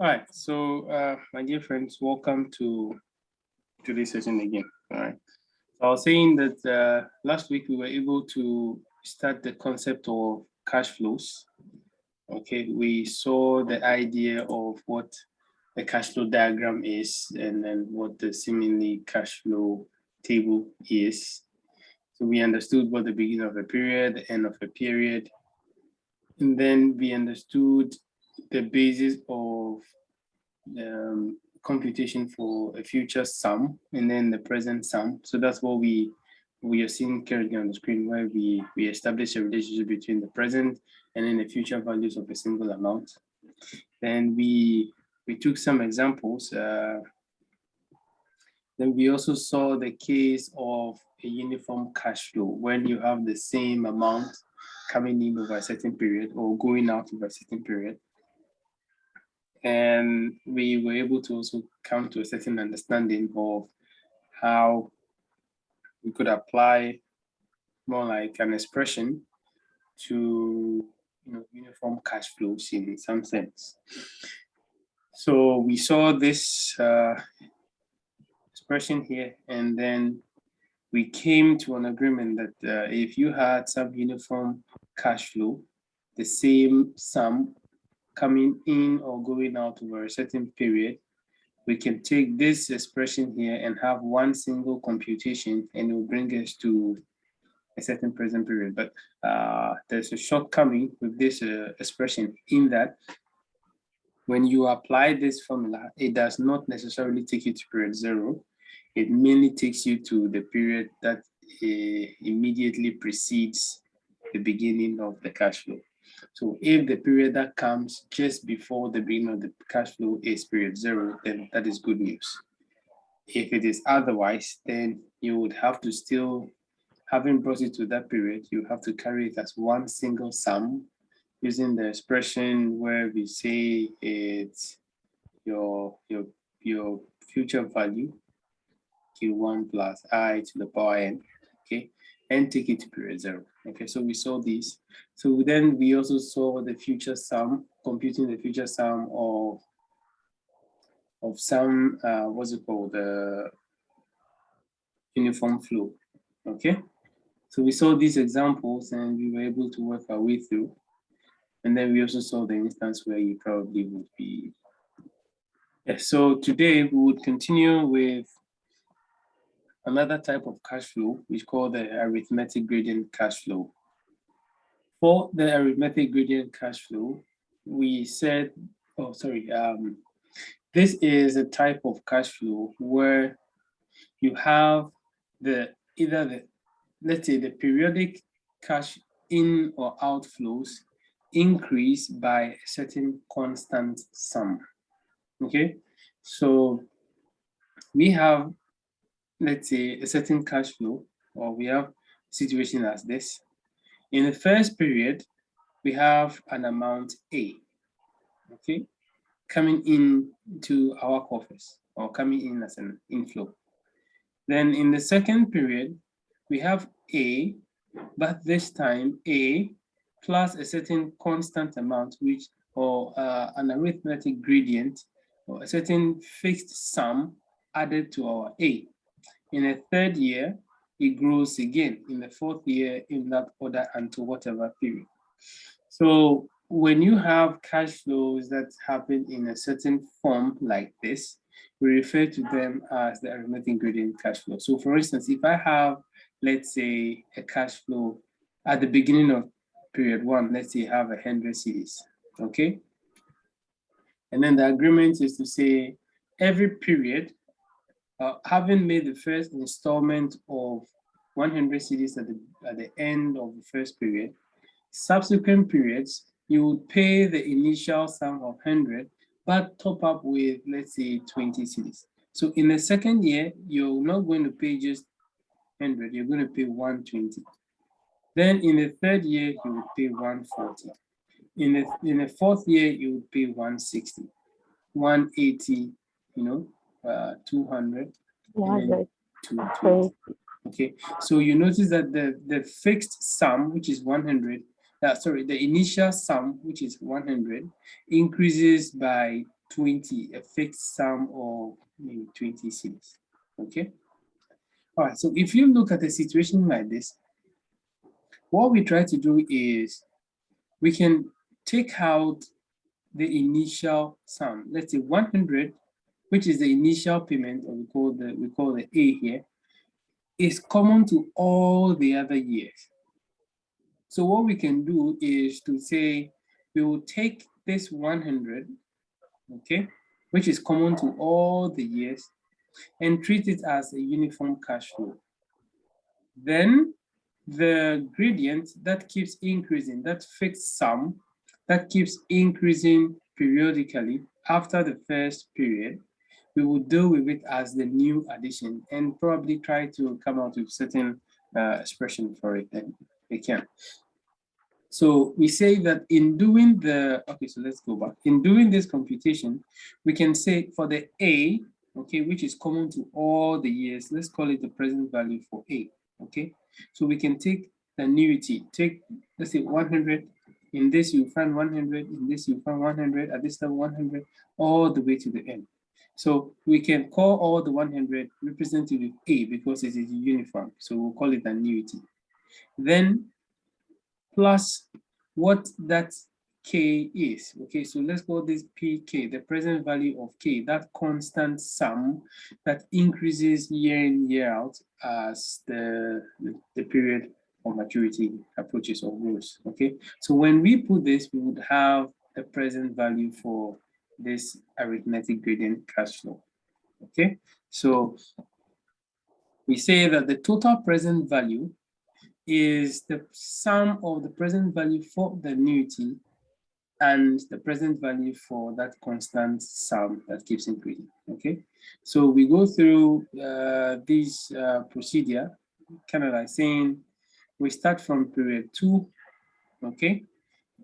All right, so my dear friends, welcome to this session again. All right, so I was saying that last week we were able to start the concept of cash flows. Okay, we saw the idea of what the cash flow diagram is and then what the seemingly cash flow table is. So we understood what the beginning of a period, the end of a period, and then we understood the basis of computation for a future sum and then the present sum. So that's what we are seeing currently on the screen, where we establish a relationship between the present and then the future values of a single amount. Then we took some examples. Then we also saw the case of a uniform cash flow when you have the same amount coming in over a certain period or going out over a certain period. And we were able to also come to a certain understanding of how we could apply more like an expression to uniform cash flows in some sense. So we saw this expression here, and then we came to an agreement that if you had some uniform cash flow, the same sum coming in or going out over a certain period, we can take this expression here and have one single computation, and it will bring us to a certain present period. But there's a shortcoming with this expression in that when you apply this formula, it does not necessarily take you to period 0. It mainly takes you to the period that immediately precedes the beginning of the cash flow. So if the period that comes just before the beginning of the cash flow is period 0, then that is good news. If it is otherwise, then you would have to still, having brought it to that period, you have to carry it as one single sum using the expression where we say it's your future value, Q1 plus I to the power n, okay, and take it to period 0. Okay, so we saw this. So then we also saw the future sum, computing the future sum of some, what's it called, the uniform flow, okay? So we saw these examples and we were able to work our way through. And then we also saw the instance where you probably would be. Yeah, so today we would continue with another type of cash flow, which is called the arithmetic gradient cash flow. For the arithmetic gradient cash flow, we said, this is a type of cash flow where you have let's say the periodic cash in or outflows increase by a certain constant sum. Okay, so we have, let's say, a certain cash flow, or we have a situation as this. In the first period, we have an amount A, okay, coming in to our coffers or coming in as an inflow. Then in the second period, we have A, but this time A plus a certain constant amount, which, or an arithmetic gradient, or a certain fixed sum added to our A. In the third year, it grows again. In the fourth year, in that order until whatever period. So when you have cash flows that happen in a certain form like this, we refer to them as the arithmetic gradient cash flow. So for instance, if I have, let's say, a cash flow at the beginning of period 1, let's say I have 100 cedis, okay? And then the agreement is to say every period, having made the first installment of 100 cedis at the end of the first period, subsequent periods, you would pay the initial sum of 100, but top up with, let's say, 20 cedis. So in the second year, you're not going to pay just 100, you're going to pay 120. Then in the third year, you would pay 140. In the fourth year, you would pay 160, 180, 200, and then 220. Okay, so you notice that the fixed sum, which is 100, the initial sum, which is 100, increases by 20, a fixed sum of maybe 20 cedis. Okay. All right. So if you look at a situation like this, what we try to do is we can take out the initial sum. Let's say 100, which is the initial payment, or we call the A here, is common to all the other years. So what we can do is to say we will take this 100, okay, which is common to all the years, and treat it as a uniform cash flow. Then the gradient that keeps increasing, that fixed sum that keeps increasing periodically after the first period, we will deal with it as the new addition and probably try to come out with certain expression for it, and we can. So we say that in doing the, okay, so let's go back. In doing this computation, we can say for the A, okay, which is common to all the years, let's call it the present value for A, okay? So we can take the annuity, take, let's say 100, in this you find 100, in this you find 100, at this level 100, all the way to the end. So we can call all the 100 represented with A because it is uniform, so we'll call it annuity. Then plus what that K is. Okay, so let's call this PK, the present value of K, that constant sum that increases year in, year out as the period of maturity approaches or grows. Okay, so when we put this, we would have the present value for this arithmetic gradient cash flow. Okay, so we say that the total present value is the sum of the present value for the annuity and the present value for that constant sum that keeps increasing. Okay, so we go through this procedure, kind of like saying we start from period 2, okay,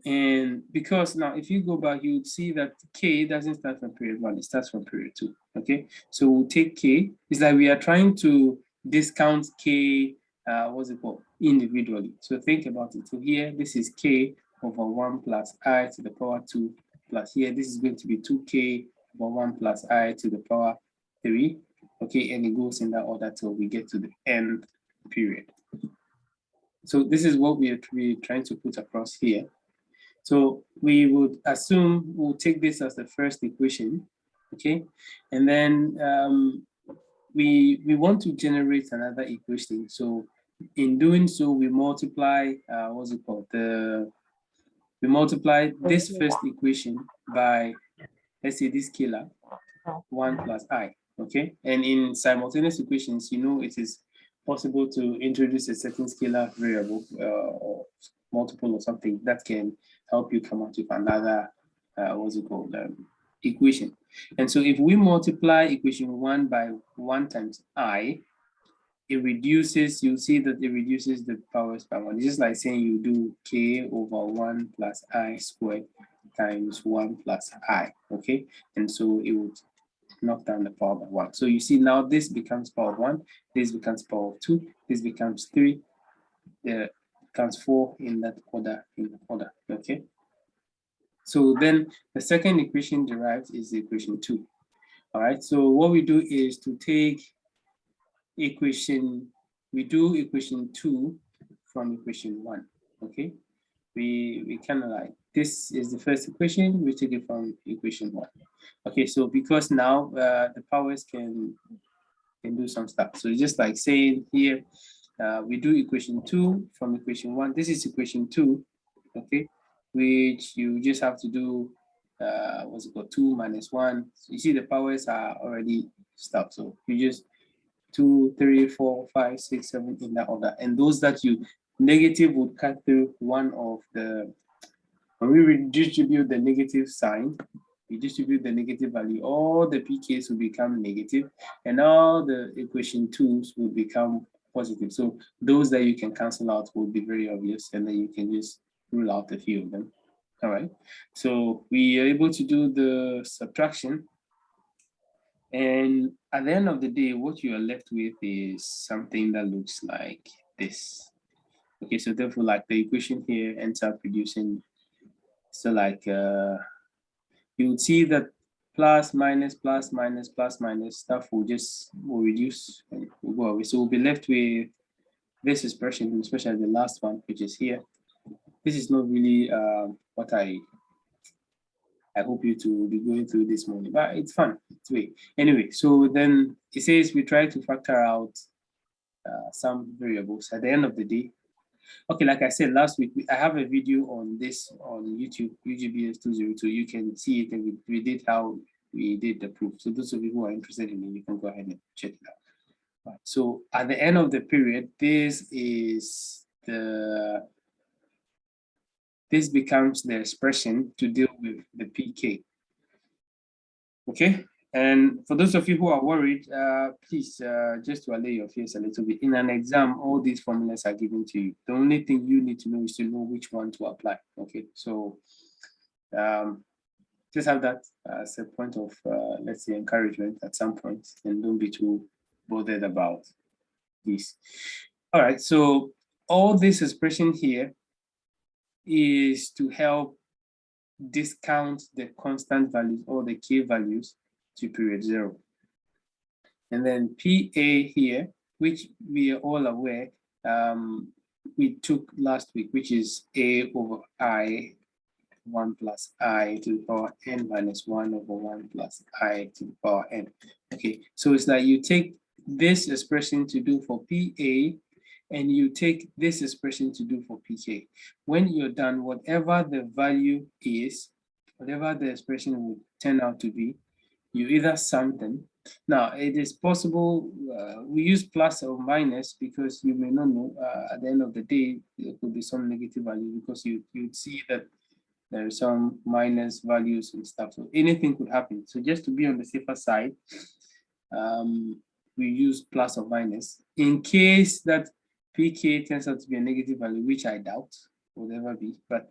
and because now if you go back, you would see that K doesn't start from period 1, it starts from period 2. Okay, so we'll take K. It's like we are trying to discount K, what's it called, individually. So think about it. So here, this is K over 1 plus I to the power 2 plus here, this is going to be 2K over 1 plus I to the power 3. Okay, and it goes in that order till we get to the end period. So this is what we're trying to put across here. So we would assume we'll take this as the first equation, okay? And then we want to generate another equation. So in doing so, we multiply, what's it called? We multiply this first equation by, let's say this scalar, 1 plus I, okay? And in simultaneous equations, you know, it is possible to introduce a certain scalar variable or multiple or something that can help you come up with another, what's it called, equation. And so if we multiply equation 1 by 1 times I, it reduces, you'll see that it reduces the powers by 1. It's just like saying you do K over 1 plus I squared times 1 plus I, okay? And so it would knock down the power by 1. So you see now this becomes power of 1, this becomes power of 2, this becomes 3, there becomes 4 in that order, okay? So then the second equation derived is equation 2. All right, so what we do is to take equation, we do equation 2 from equation 1, okay? We kind of like, this is the first equation, we take it from equation 1. Okay, so because now the powers can do some stuff. So it's just like saying here, we do equation 2 from equation 1. This is equation 2, okay, which you just have to do, what's it called, 2 minus 1. So you see the powers are already stuff. So you just 2, 3, 4, 5, 6, 7 in that order. And those that you negative would cut through one of the, when we redistribute the negative sign, we distribute the negative value, all the pKs will become negative and all the equation 2s will become positive. So those that you can cancel out will be very obvious, and then you can just rule out a few of them. All right, so we are able to do the subtraction, and at the end of the day, what you are left with is something that looks like this. Okay, so therefore, like the equation here ends up producing, so like you would see that plus, minus, stuff will reduce and will go away. So we'll be left with this expression, especially the last one, which is here. This is not really what I hope you to be going through this morning, but it's fun. It's way. Anyway, so then it says we try to factor out some variables at the end of the day. Okay, like I said last week, I have a video on this on YouTube, Ugbs 202. You can see it, and we did how we did the proof. So those of you who are interested in it, you can go ahead and check it out. Right. So at the end of the period, this becomes the expression to deal with the PK. Okay, and for those of you who are worried, please, just to allay your fears a little bit, in an exam, all these formulas are given to you. The only thing you need to know is to know which one to apply. Okay, so just have that as a point of, let's say, encouragement at some point, and don't be too bothered about this. All right, so all this expression here is to help discount the constant values or the k values to period 0. And then PA here, which we are all aware, we took last week, which is A over I 1 plus I to the power n minus 1 over 1 plus I to the power n. Okay, so it's like you take this expression to do for PA, and you take this expression to do for PK. When you're done, whatever the value is, whatever the expression will turn out to be, you either sum them. Now, it is possible, we use plus or minus because you may not know, at the end of the day, there could be some negative value because you'd see that there are some minus values and stuff. So anything could happen. So just to be on the safer side, we use plus or minus. In case that PK turns out to be a negative value, which I doubt will ever be, but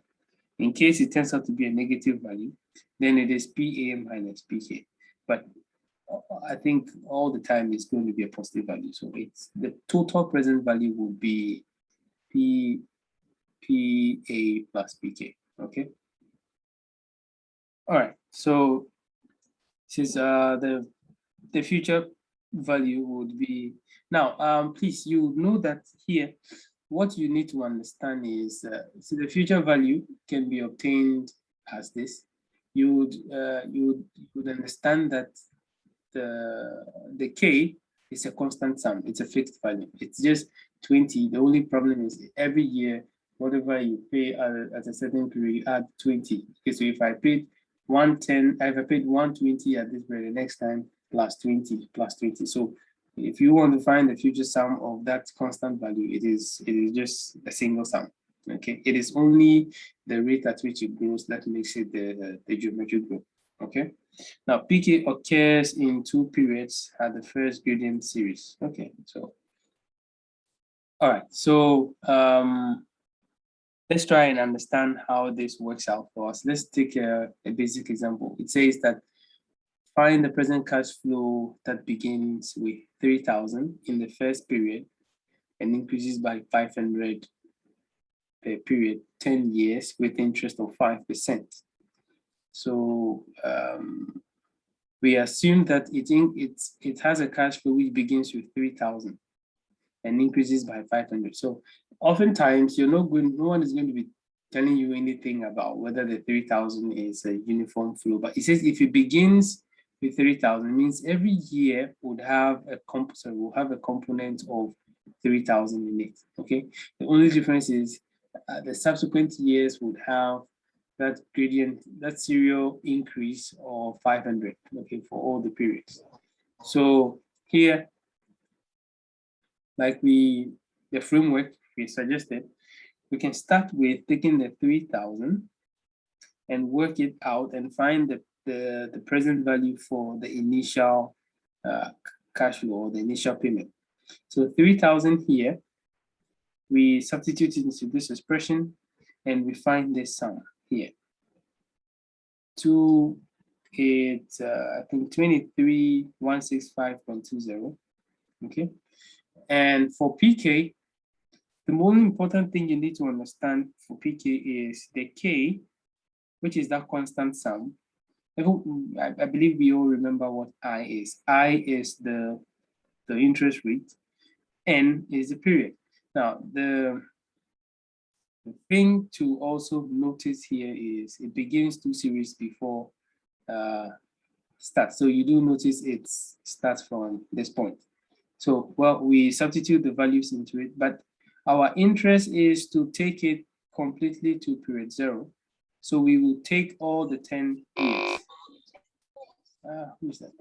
in case it turns out to be a negative value, then it is PA minus PK. But I think all the time it's going to be a positive value. So it's the total present value will be PA plus PK. Okay. All right. So since the future value would be now, please, you know that here what you need to understand is so the future value can be obtained as this. You would understand that the k is a constant sum. It's a fixed value. It's just 20. The only problem is every year, whatever you pay at a certain period, you add 20. Okay, so if I paid 110, if I paid 120 at this period, the next time plus 20 plus 20. So if you want to find the future sum of that constant value, it is just a single sum. Okay, it is only the rate at which it grows that makes it the geometric growth. Okay, now PK occurs in 2 periods at the first gradient series. Okay, so all right, so let's try and understand how this works out for us. Let's take a basic example. It says that find the present cash flow that begins with 3,000 in the first period and increases by 500 per period, 10 years with interest of 5%. So we assume that it has a cash flow which begins with 3,000 and increases by 500. So oftentimes no one is going to be telling you anything about whether the 3,000 is a uniform flow, but it says if it begins with 3,000, means every year would have a component of 3,000 in it. Okay, the only difference is the subsequent years would have that gradient, that serial increase of 500. Okay, for all the periods. So here, like the framework we suggested, we can start with taking the 3,000 and work it out and find the present value for the initial cash flow or the initial payment. So 3,000 here, we substitute it into this expression and we find this sum here. It's I think 23,165.20. Okay. And for PK, the most important thing you need to understand for PK is the K, which is that constant sum, I believe we all remember what I is. I is the interest rate, N is the period. Now, the thing to also notice here is it begins 2 series before start. So you do notice it starts from this point. So, well, we substitute the values into it, but our interest is to take it completely to period 0. So we will take all the 10 years. Who's that?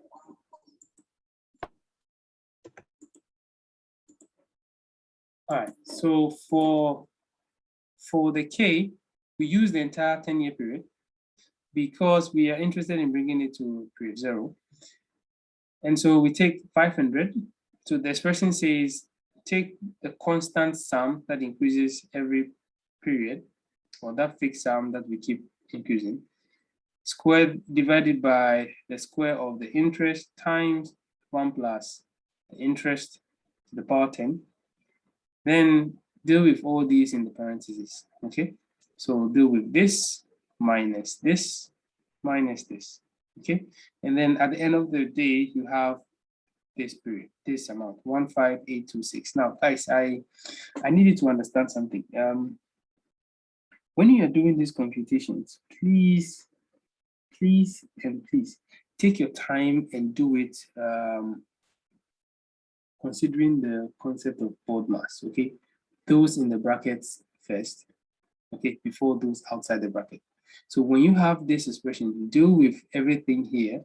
All right, so for the K, we use the entire 10-year period because we are interested in bringing it to period 0. And so we take 500. So the expression says, take the constant sum that increases every period, or that fixed sum that we keep increasing, squared divided by the square of the interest times 1 plus the interest to the power 10. Then deal with all these in the parentheses, okay? So deal with this minus this minus this, okay? And then at the end of the day, you have this period, this amount, 15826. Now, guys, I needed to understand something. When you are doing these computations, please take your time and do it considering the concept of board mass, okay? Those in the brackets first, okay, before those outside the bracket. So when you have this expression, deal with everything here.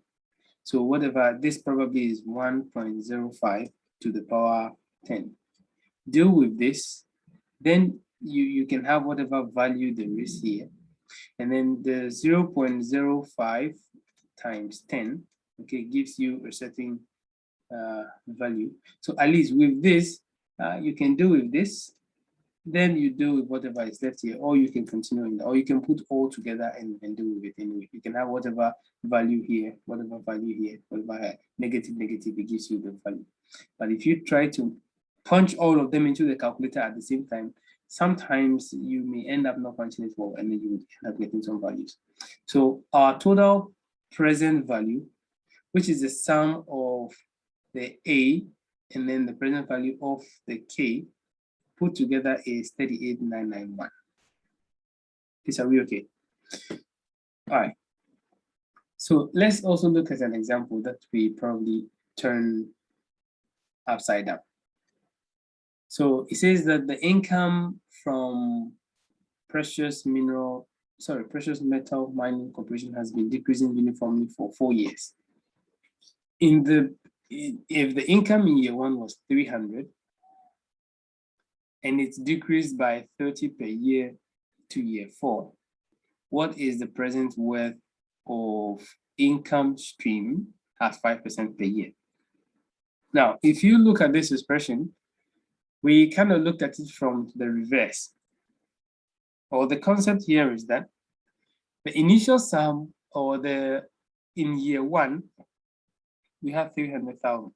So whatever, this probably is 1.05 to the power 10. Deal with this, then you can have whatever value there is here. And then the 0.05 times 10, okay, gives you a certain value. So at least with this, you can do with this, then you do with whatever is left here, or you can continue in, or you can put all together and do with it anyway. You can have whatever value here, whatever value here, whatever negative, it gives you the value. But if you try to punch all of them into the calculator at the same time, sometimes you may end up not punching it well, and then you would end up getting some values. So our total present value, which is the sum of the A and then the present value of the K, put together is 38,991. Is are we okay? All right. So let's also look at an example that we probably turn upside down. So it says that the income from precious metal mining corporation has been decreasing uniformly for 4 years. If the income in year 1 was 300 and it's decreased by 30 per year to year 4, what is the present worth of income stream at 5% per year? Now, if you look at this expression, we kind of looked at it from the reverse. Or the concept here is that the initial sum, or in year 1, we have 300,000.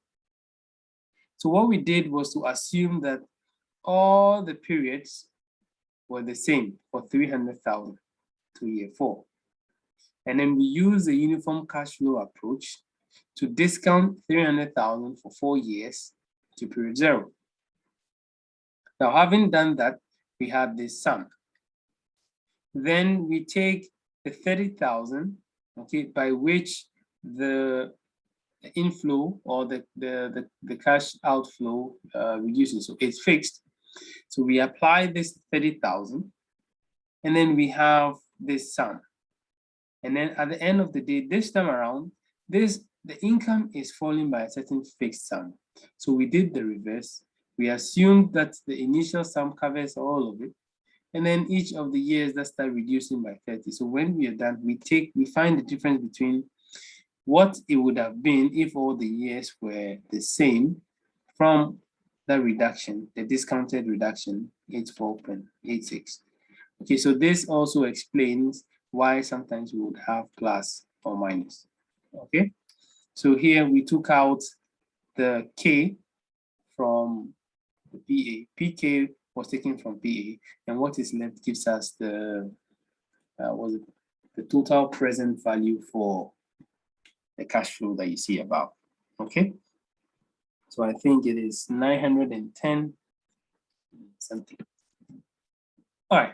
So what we did was to assume that all the periods were the same for 300,000 to year 4. And then we use the uniform cash flow approach to discount 300,000 for 4 years to period 0. Now, having done that, we have this sum. Then we take the 30,000, okay, by which the inflow or the cash outflow reduces. So it's fixed. So we apply this 30,000, and then we have this sum. And then at the end of the day, this time around, the income is falling by a certain fixed sum. So we did the reverse. We assumed that the initial sum covers all of it. And then each of the years that start reducing by 30. So when we are done, we find the difference between what it would have been if all the years were the same from the reduction, the discounted reduction, 84.86. Okay, so this also explains why sometimes we would have plus or minus. Okay, so here we took out the K from the PA. PK was taken from PA, and what is left gives us the total present value for the cash flow that you see above. Okay. So I think it is 910 something. All right.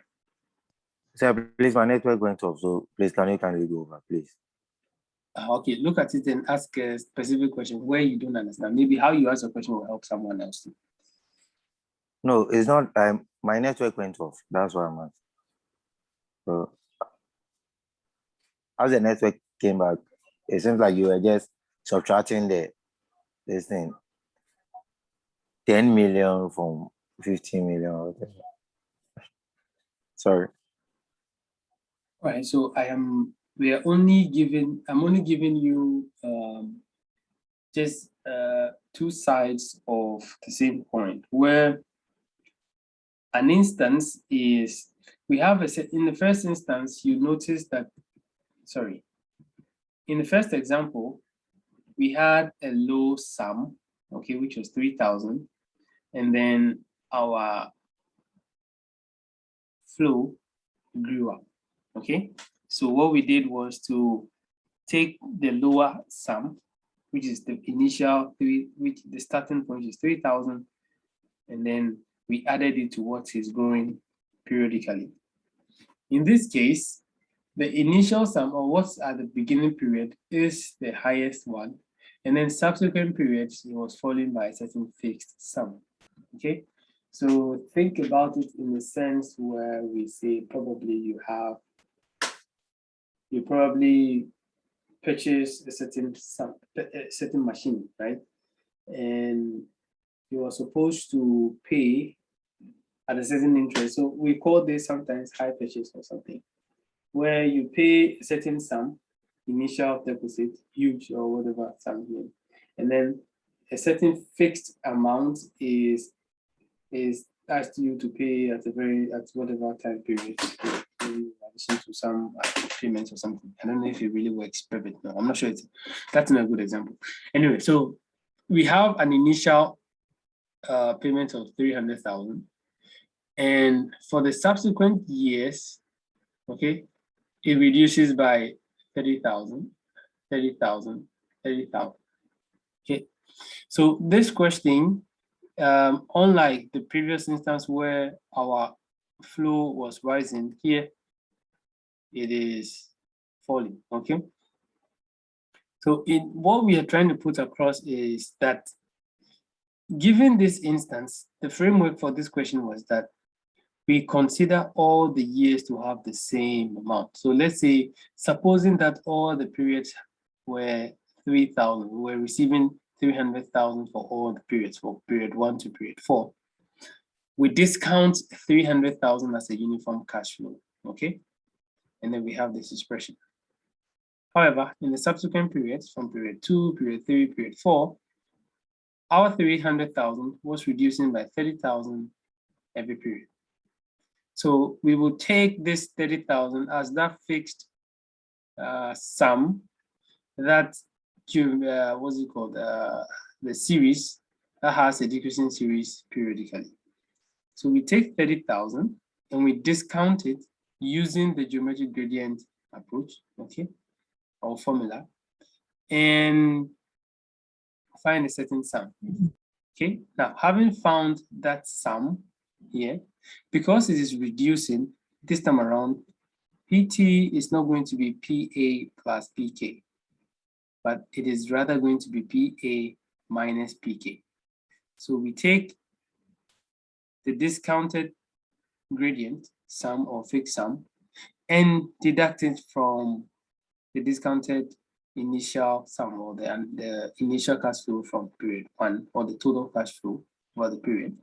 Sir, please, my network went off, so please can you kindly go over, please? Okay, look at it and ask a specific question where you don't understand. Maybe how you ask a question will help someone else too. No, it's not. My network went off. That's why I'm asking. So, as the network came back, it seems like you were just subtracting this thing, 10 million from 15 million. Or whatever. Sorry. All right, so I'm only giving you just two sides of the same point, where an instance is, we have in the first instance, you notice that, sorry, in the first example, we had a low sum, okay, which was 3,000, and then our flow grew up, okay? So what we did was to take the lower sum, which is the initial which the starting point is 3,000, and then we added it to what is growing periodically. In this case, the initial sum, or what's at the beginning period, is the highest one, and then subsequent periods it was falling by a certain fixed sum. Okay, so think about it in the sense where we say probably you probably purchase a certain machine, right? And you are supposed to pay at a certain interest. So we call this sometimes high purchase or something, where you pay a certain sum, initial deposit, huge or whatever sum here, and then a certain fixed amount is asked you to pay at whatever time period, in addition to some payments or something. I don't know if it really works perfect. No, I'm not sure. That's not a good example. Anyway, so we have an initial payment of 300,000, and for the subsequent years, okay, it reduces by 30,000, 30,000, 30,000. Okay, so this question, unlike the previous instance where our flow was rising, here it is falling. Okay, so what we are trying to put across is that given this instance, the framework for this question was that we consider all the years to have the same amount. So let's say, supposing that all the periods were 3,000, we're receiving 300,000 for all the periods, for period 1 to period 4. We discount 300,000 as a uniform cash flow, okay? And then we have this expression. However, in the subsequent periods, from period 2, period 3, period 4, our 300,000 was reducing by 30,000 every period. So we will take this 30,000 as that fixed sum that what's it called, the series that has a decreasing series periodically. So we take 30,000 and we discount it using the geometric gradient approach, okay, or formula, and find a certain sum. Okay, now having found that sum here, because it is reducing this time around, PT is not going to be PA plus PK, but it is rather going to be PA minus PK. So we take the discounted gradient sum or fixed sum and deduct it from the discounted initial sum, or the initial cash flow from period 1, or the total cash flow for the period.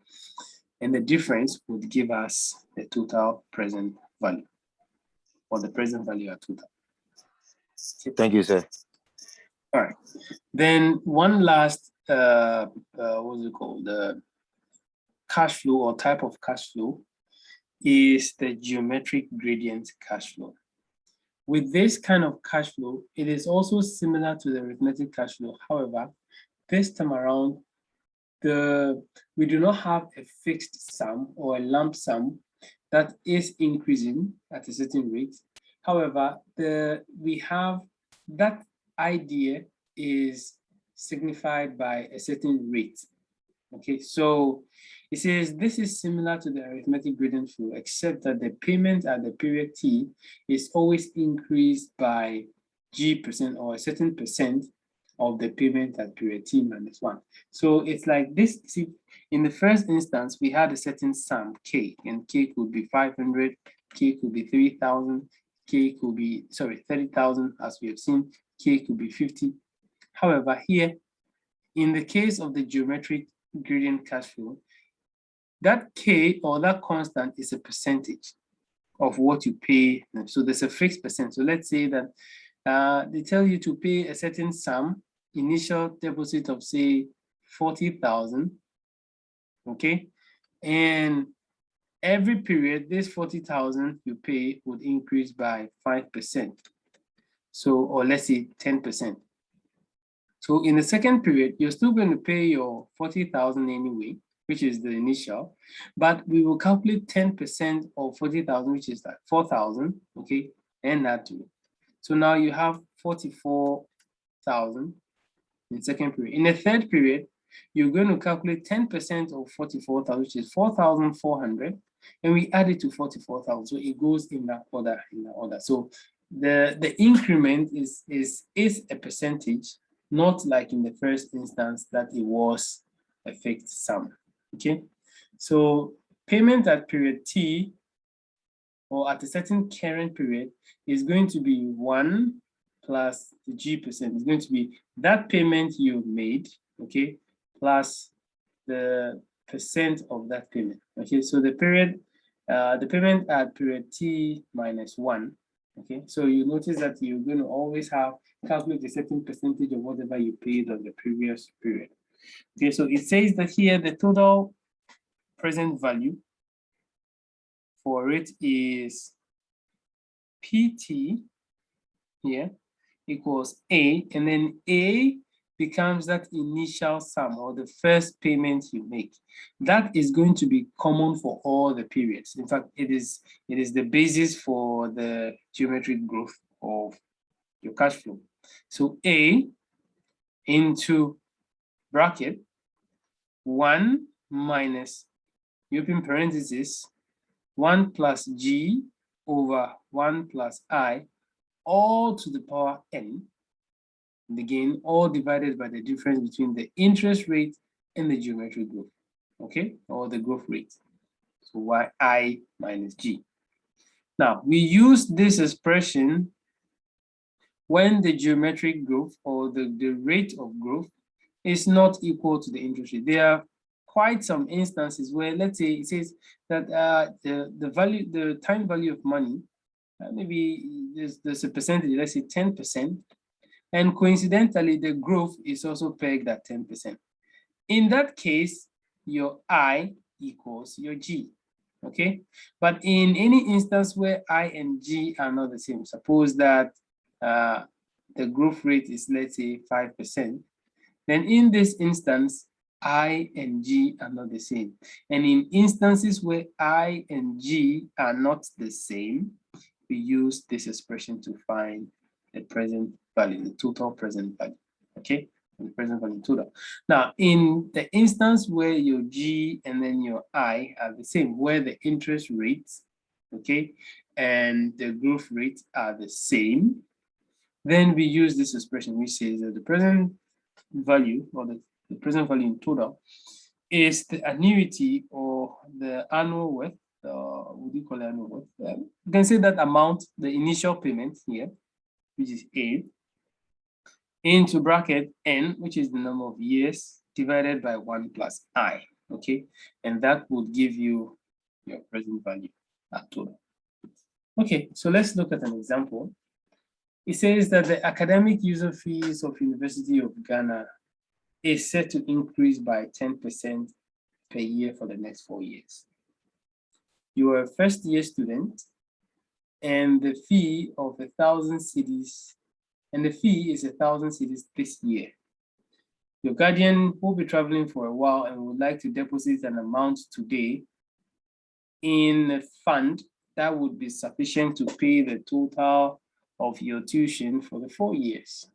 And the difference would give us the total present value, or the present value at total. Okay. Thank you, sir. All right. Then one last, what's it called? The cash flow or type of cash flow is the geometric gradient cash flow. With this kind of cash flow, it is also similar to the arithmetic cash flow. However, this time around, we do not have a fixed sum or a lump sum that is increasing at a certain rate. However, we have that idea is signified by a certain rate. Okay, so it says this is similar to the arithmetic gradient flow, except that the payment at the period t is always increased by g% or a certain percent of the payment at period t minus 1. So it's like this. See, in the first instance, we had a certain sum k, and k could be 500, k could be 3,000, k could be 30,000, as we have seen, k could be 50. However, here, in the case of the geometric gradient cash flow, that k or that constant is a percentage of what you pay. So there's a fixed percent. So let's say that they tell you to pay a certain sum, initial deposit of say 40,000, okay? And every period, this 40,000 you pay would increase by 5%. So, or let's say 10%. So in the second period, you're still going to pay your 40,000 anyway, which is the initial, but we will calculate 10% of 40,000, which is like 4,000, okay, and that too. So now you have 44,000 in the second period. In the third period, you're going to calculate 10% of 44,000, which is 4,400, and we add it to 44,000. So it goes in that order, So the increment is a percentage, not like in the first instance that it was a fixed sum. Okay, so payment at period t or at a certain current period is going to be 1 plus the g%. It's going to be that payment you made, okay, plus the percent of that payment. Okay, so the payment at period t minus 1. Okay, so you notice that you're going to always have calculate a certain percentage of whatever you paid on the previous period. Okay, so it says that here the total present value for it is PT here equals A, and then A becomes that initial sum or the first payment you make. That is going to be common for all the periods. In fact, it is the basis for the geometric growth of your cash flow. So A into bracket 1 minus, you open parenthesis, 1 plus G over 1 plus I, all to the power n, and again, all divided by the difference between the interest rate and the geometric growth, okay, or the growth rate. So yi minus g. Now, we use this expression when the geometric growth or the rate of growth is not equal to the interest rate. There are quite some instances where, let's say, it says that the time value of money, maybe there's a percentage, let's say 10%, and coincidentally, the growth is also pegged at 10%. In that case, your I equals your G, okay? But in any instance where I and G are not the same, suppose that the growth rate is, let's say, 5%, then in this instance, I and G are not the same. And in instances where I and G are not the same, we use this expression to find the present value, the total present value, okay? The present value total. Now, in the instance where your G and then your I are the same, where the interest rates, okay, and the growth rates are the same, then we use this expression which says that the present value or the present value in total is the annuity or the annual worth. What do you call it, annual worth? You can say that amount, the initial payment here, which is A, into bracket n, which is the number of years, divided by 1 plus I, okay? And that would give you your present value at total. Okay, so let's look at an example. It says that the academic user fees of University of Ghana is set to increase by 10% per year for the next 4 years. You are a first-year student, and the fee of 1,000 cedis, and the fee is 1,000 cedis this year. Your guardian will be traveling for a while and would like to deposit an amount today in a fund that would be sufficient to pay the total of your tuition for the 4 years.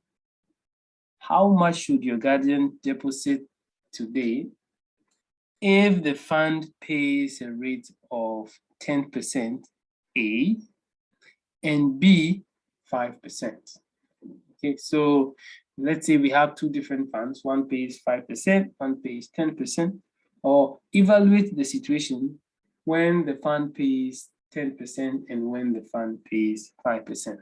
how much should your guardian deposit today if the fund pays a rate of 10% A and B 5%? Okay, so let's say we have two different funds, one pays 5%, one pays 10%, or evaluate the situation when the fund pays 10% and when the fund pays 5%.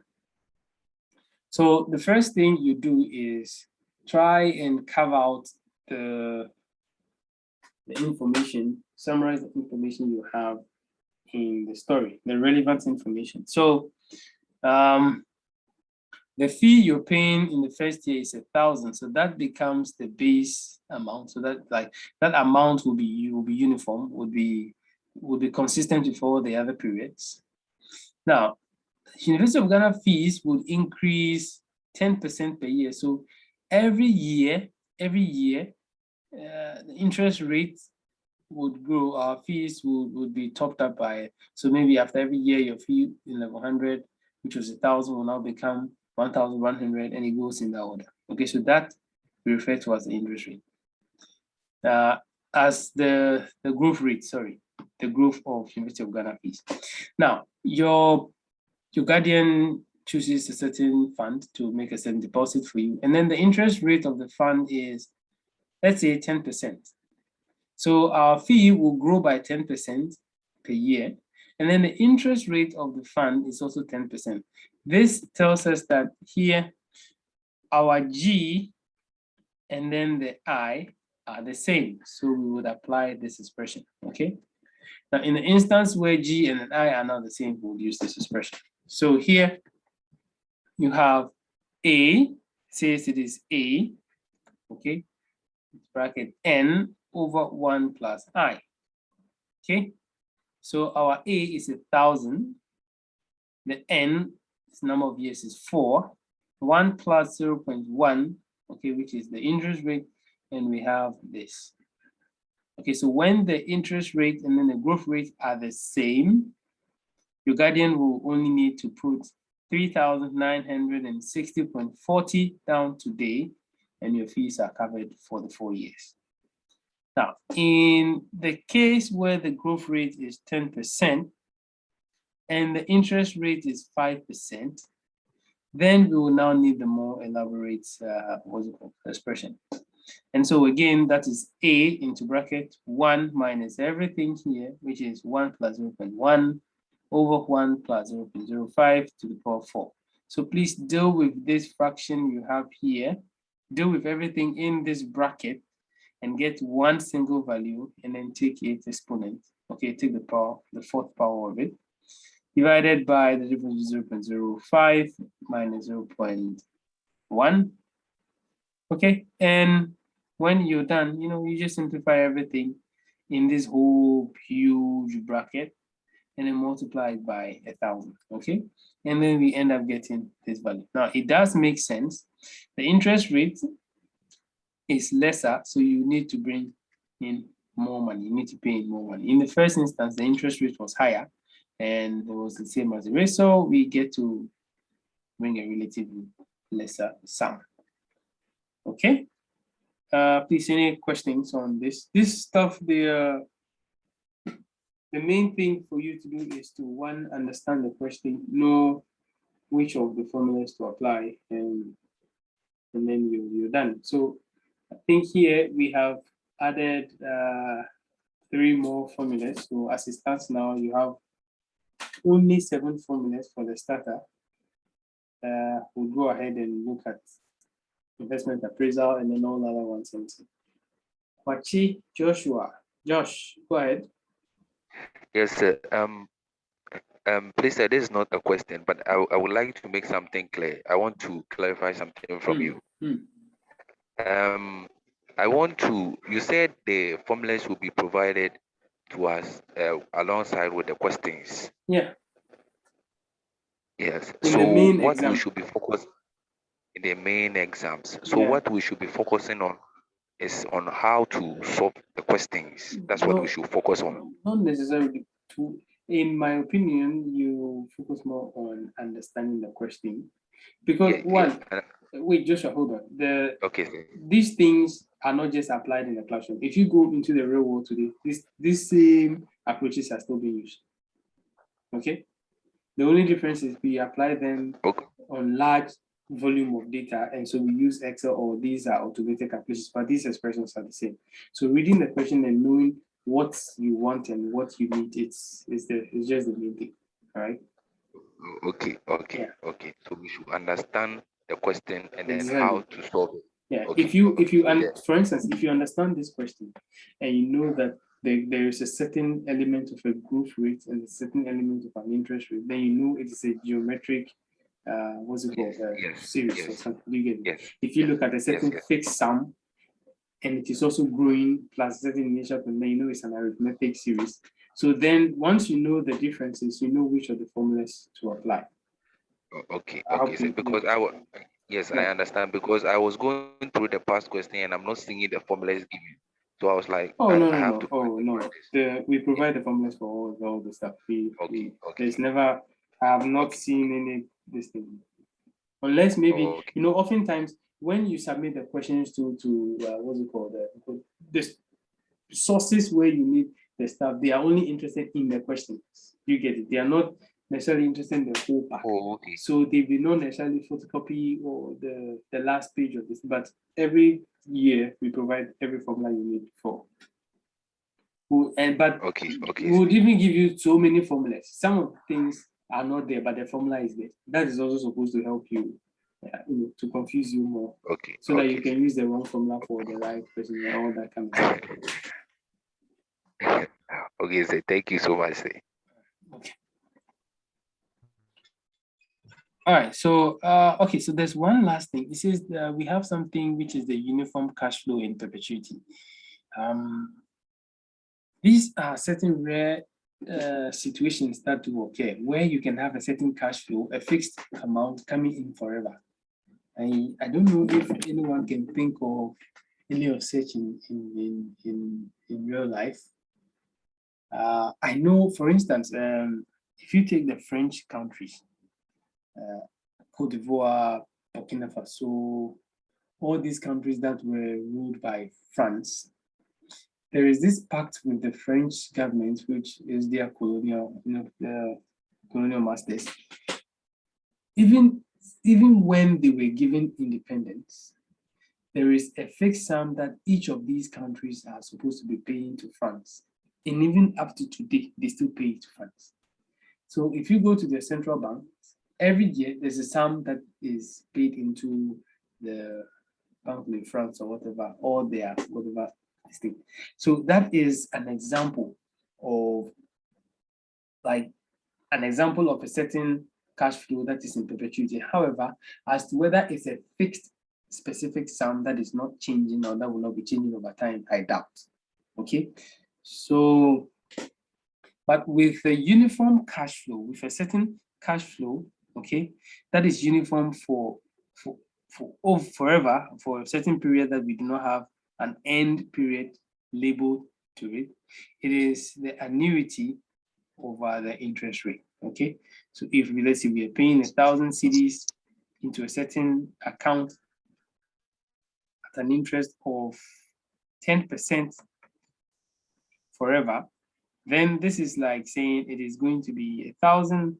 So the first thing you do is try and carve out the information, summarize the information you have in the story, the relevant information. So the fee you're paying in the first year is 1,000, so that becomes the base amount. So that that amount will be uniform, would be consistent with all the other periods. Now, University of Ghana fees would increase 10% per year. So every year, the interest rate would grow. Our fees would be topped up by, so maybe after every year, your fee in level 100, which was 1,000, will now become 1,100, and it goes in that order. Okay, so that we refer to as the interest rate. As the growth rate, sorry, the growth of University of Ghana fees. Now, your guardian chooses a certain fund to make a certain deposit for you, and then the interest rate of the fund is, let's say, 10%. So our fee will grow by 10% per year, and then the interest rate of the fund is also 10%. This tells us that here our G and then the I are the same, so we would apply this expression. Okay, now in the instance where G and I are not the same, we'll use this expression. So here you have A, says it is A, okay, bracket N over 1 plus I. Okay, so our A is 1,000, the N, its number of years, is 4, 1 plus 0.1, okay, which is the interest rate, and we have this. Okay, so when the interest rate and then the growth rate are the same, your guardian will only need to put 3,960.40 down today, and your fees are covered for the 4 years. Now, in the case where the growth rate is 10% and the interest rate is 5%, then we will now need the more elaborate expression. And so again, that is A into bracket 1 minus everything here, which is 1 plus 0.1 over 1 plus 0.05 to the power 4. So please deal with this fraction you have here, deal with everything in this bracket, and get one single value, and then take its exponent. Okay, take the power, the fourth power of it, divided by the difference of 0.05 minus 0.1. Okay, and when you're done, you just simplify everything in this whole huge bracket, and then multiply it by 1,000. Okay, and then we end up getting this value. Now it does make sense. The interest rate is lesser, so you need to bring in more money. You need to pay in more money. In the first instance, the interest rate was higher, and it was the same as the rate, so we get to bring a relatively lesser sum. Okay. Please, any questions on this? This stuff, the main thing for you to do is to, one, understand the question, know which of the formulas to apply, and then you're done. So I think here we have added 3 more formulas. So as it stands now, you have only 7 formulas for the starter. We'll go ahead and look at investment appraisal and then all other ones. Wachi, Josh, go ahead. Yes, sir. Please, sir, this is not a question, but I would like to make something clear. I want to clarify something from you. I want to, you said the formulas will be provided to us alongside with the questions. Yeah. Yes. In so the main what exam. we should be focused in the main exams. So what we should be focusing on is on how to solve the questions. That's what we should focus on. Not necessarily in my opinion, you focus more on understanding the question. Because wait, Joshua, hold on. Okay, sir. These things are not just applied in the classroom. If you go into the real world today, these same approaches are still being used. Okay? The only difference is we apply them on large volume of data, and so we use Excel, or these are automated calculations, but these expressions are the same. So reading the question and knowing what you want and what you need, it's just the main thing. All right. Okay. Yeah. Okay. So we should understand the question and then Exactly. how to solve it. Yeah. Okay. For instance, if you understand this question and you know that there is a certain element of a growth rate and a certain element of an interest rate, then you know it is a geometric what's it called? Series or something. You get it? Yes. If you look at a certain fixed sum and it is also growing plus a certain initial, then you know it's an arithmetic series. So then once you know the differences, you know which of the formulas to apply. Okay. So because I understand, because I was going through the past question and I'm not seeing the formulas given. So I was like, oh, I no. have to. Oh, no. We provide the formulas for all the stuff. Okay. There's never, I have not seen any this thing. Unless maybe, oftentimes when you submit the questions to what's it called? The sources where you need the stuff, they are only interested in the questions. You get it? They are not necessarily interested in the whole pack. Oh, okay. So they will not necessarily photocopy or the last page of this, but every year we provide every formula you need for. But Okay. we would even give you so many formulas. Some of the things are not there, but the formula is there. That is also supposed to help you, to confuse you more. Okay. So that you can use the wrong formula for the right person and all that kind of stuff. Okay, so thank you so much, sir. Okay. All right, so okay, so there's one last thing. It says we have something which is the uniform cash flow in perpetuity. These are certain rare situations that do occur where you can have a certain cash flow, a fixed amount coming in forever. I don't know if anyone can think of any of such in real life. I know, for instance, if you take the French countries, Cote d'Ivoire, Burkina Faso, all these countries that were ruled by France, there is this pact with the French government, which is their colonial, colonial masters. Even when they were given independence, there is a fixed sum that each of these countries are supposed to be paying to France. And even up to today, they still pay to France. So if you go to the central bank, every year there's a sum that is paid into the Bank de France or whatever, or their whatever thing. So that is an example of a certain cash flow that is in perpetuity. However, as to whether it's a fixed specific sum that is not changing or that will not be changing over time, I doubt. Okay, so but with a uniform cash flow, with a certain cash flow, okay, that is uniform for forever, for a certain period that we do not have an end period labeled to it. It is the annuity over the interest rate. Okay, so if let's say we are paying 1,000 cedis into a certain account at an interest of 10% forever, then this is like saying it is going to be 1,000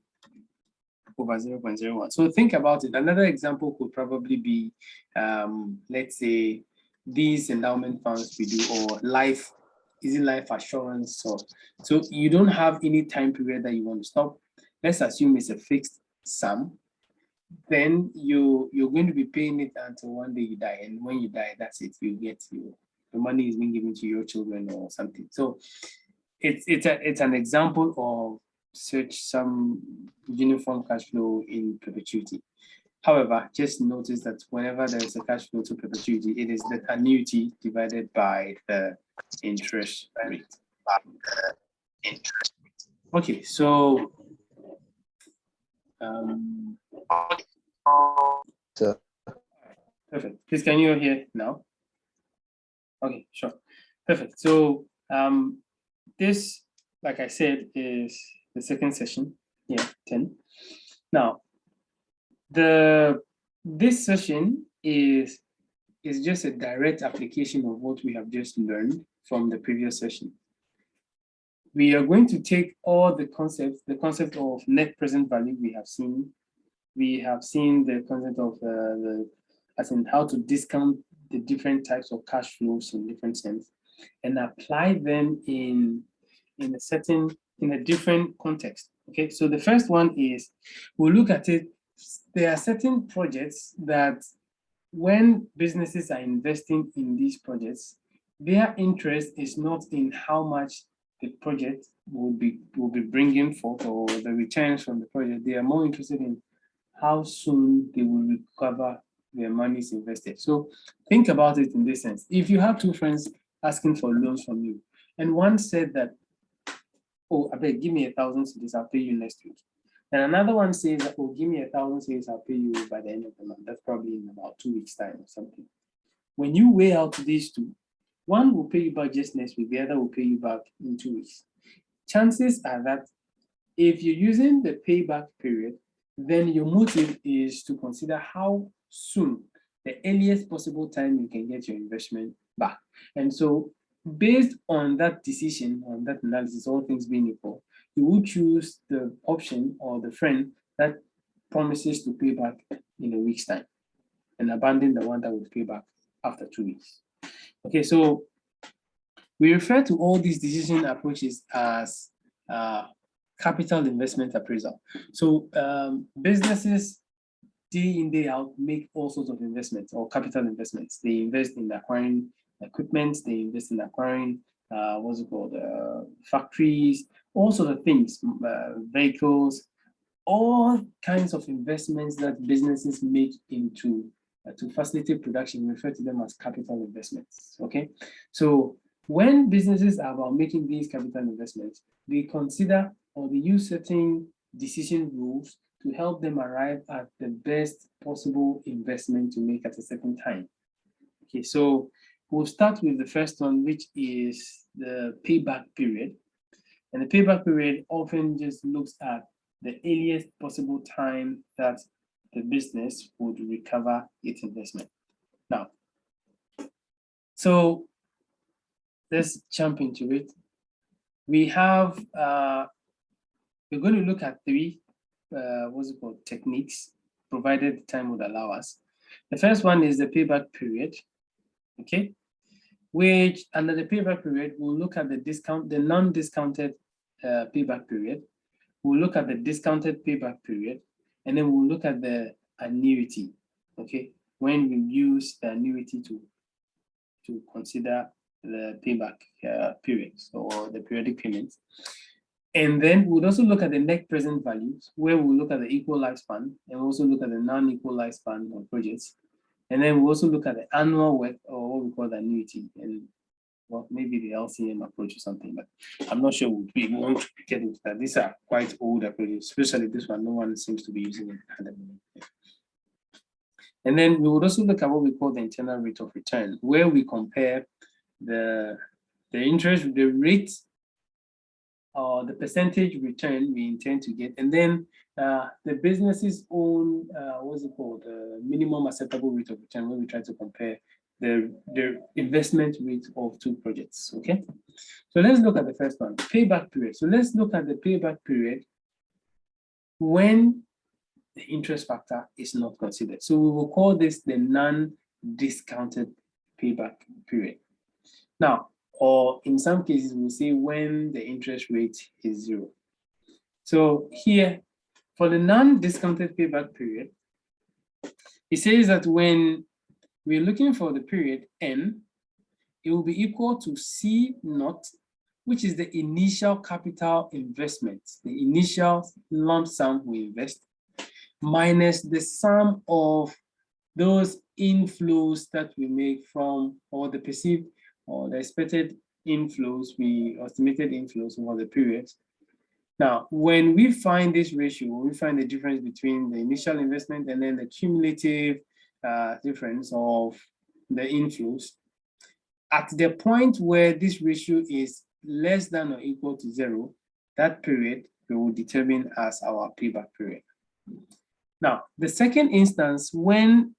over 0.01. So think about it. Another example could probably be, let's say, these endowment funds we do, or life assurance. So you don't have any time period that you want to stop. Let's assume it's a fixed sum. Then you're going to be paying it until one day you die, and when you die, that's it. You get the money is being given to your children or something. So it's an example of such some uniform cash flow in perpetuity. However, just notice that whenever there is a cash flow to perpetuity, it is the annuity divided by the interest rate. Okay, so perfect. Please, can you hear now? Okay, sure. Perfect. So this, like I said, is the second session. Yeah, 10. Now, this session is just a direct application of what we have just learned from the previous session. We are going to take all the concept of net present value we have seen. We have seen the concept of as in how to discount the different types of cash flows in different sense and apply them in a different context. Okay, so the first one is we'll look at it. There are certain projects that when businesses are investing in these projects, their interest is not in how much the project will be bringing forth or the returns from the project. They are more interested in how soon they will recover their monies invested. So think about it in this sense. If you have two friends asking for loans from you, and one said that, oh, I beg, give me 1,000 cedis, I'll pay you next week. And another one says, oh, give me 1,000 cedis, I'll pay you by the end of the month. That's probably in about 2 weeks' time or something. When you weigh out these two, one will pay you back just next week, the other will pay you back in 2 weeks. Chances are that if you're using the payback period, then your motive is to consider how soon, the earliest possible time you can get your investment back. And so based on that decision, on that analysis, all things being equal, you will choose the option or the friend that promises to pay back in a week's time and abandon the one that will pay back after 2 weeks. Okay, so we refer to all these decision approaches as capital investment appraisal. So businesses day in, day out make all sorts of investments or capital investments. They invest in acquiring equipment, they invest in acquiring what's it called, factories, all sorts of things, vehicles, all kinds of investments that businesses make into to facilitate production. We refer to them as capital investments. Okay, so when businesses are about making these capital investments, they consider or they use certain decision rules to help them arrive at the best possible investment to make at a certain time. Okay, so we'll start with the first one, which is the payback period. And the payback period often just looks at the earliest possible time that the business would recover its investment. Now, so let's jump into it. We have, we're going to look at three, techniques, provided the time would allow us. The first one is the payback period, okay? Which under the payback period, we'll look at the non-discounted payback period. We'll look at the discounted payback period, and then we'll look at the annuity, okay? When we use the annuity to consider the payback periods or the periodic payments. And then we'll also look at the net present values, where we'll look at the equal lifespan, and we'll also look at the non-equal lifespan of projects. And then we'll also look at the annual worth, or what we call the annuity, and well, maybe the LCM approach or something, but I'm not sure we want to get into that. These are quite old approaches, especially this one. No one seems to be using it at the moment. And then we would also look at what we call the internal rate of return, where we compare the interest, the rate, or the percentage return we intend to get, and then the business's own, minimum acceptable rate of return, where we try to compare the investment rate of two projects, okay? So let's look at the first one, payback period. So let's look at the payback period when the interest factor is not considered. So we will call this the non-discounted payback period. Now, or in some cases, we'll say when the interest rate is 0. So here, for the non-discounted payback period, it says that when we're looking for the period N, it will be equal to C naught, which is the initial capital investment, the initial lump sum we invest, minus the sum of those inflows that we make from, or the perceived or the expected inflows, estimated inflows over the period. Now, when we find this ratio, we find the difference between the initial investment and then the cumulative difference of the inflows. At the point where this ratio is less than or equal to 0, that period, we will determine as our payback period. Now, the second instance, when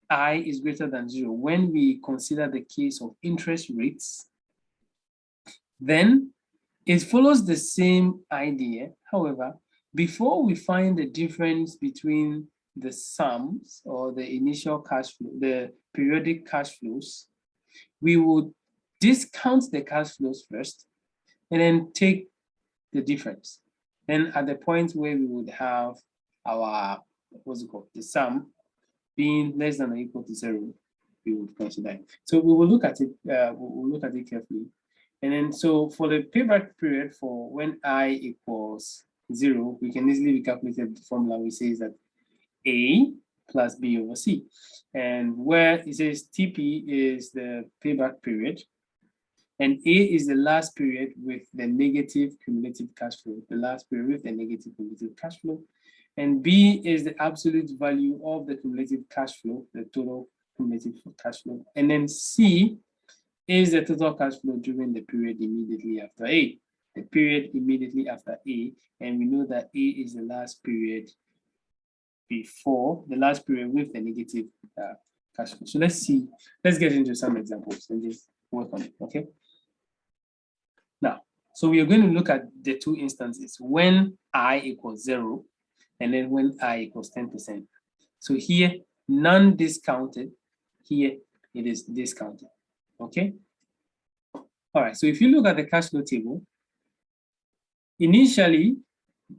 I is greater than 0, when we consider the case of interest rates, then it follows the same idea. However, before we find the difference between the sums or the initial cash flow, the periodic cash flows, we would discount the cash flows first and then take the difference. Then at the point where we would have our, what's it called, the sum being less than or equal to 0, we would consider it. So we will look at it, we'll look at it carefully. And then, so for the payback period for when I equals 0, we can easily recalculate the formula which says that A plus B over C. And where it says TP is the payback period, and A is the last period with the negative cumulative cash flow, the last period with the negative cumulative cash flow. And B is the absolute value of the cumulative cash flow, the total cumulative cash flow. And then C is the total cash flow during the period immediately after A, the period immediately after A. And we know that A is the last period before, the last period with the negative cash flow. So let's get into some examples and just work on it, okay? Now, so we are going to look at the two instances, when I equals 0, and then when I equals 10%. So here, non-discounted, here it is discounted, okay? All right, so if you look at the cash flow table, initially,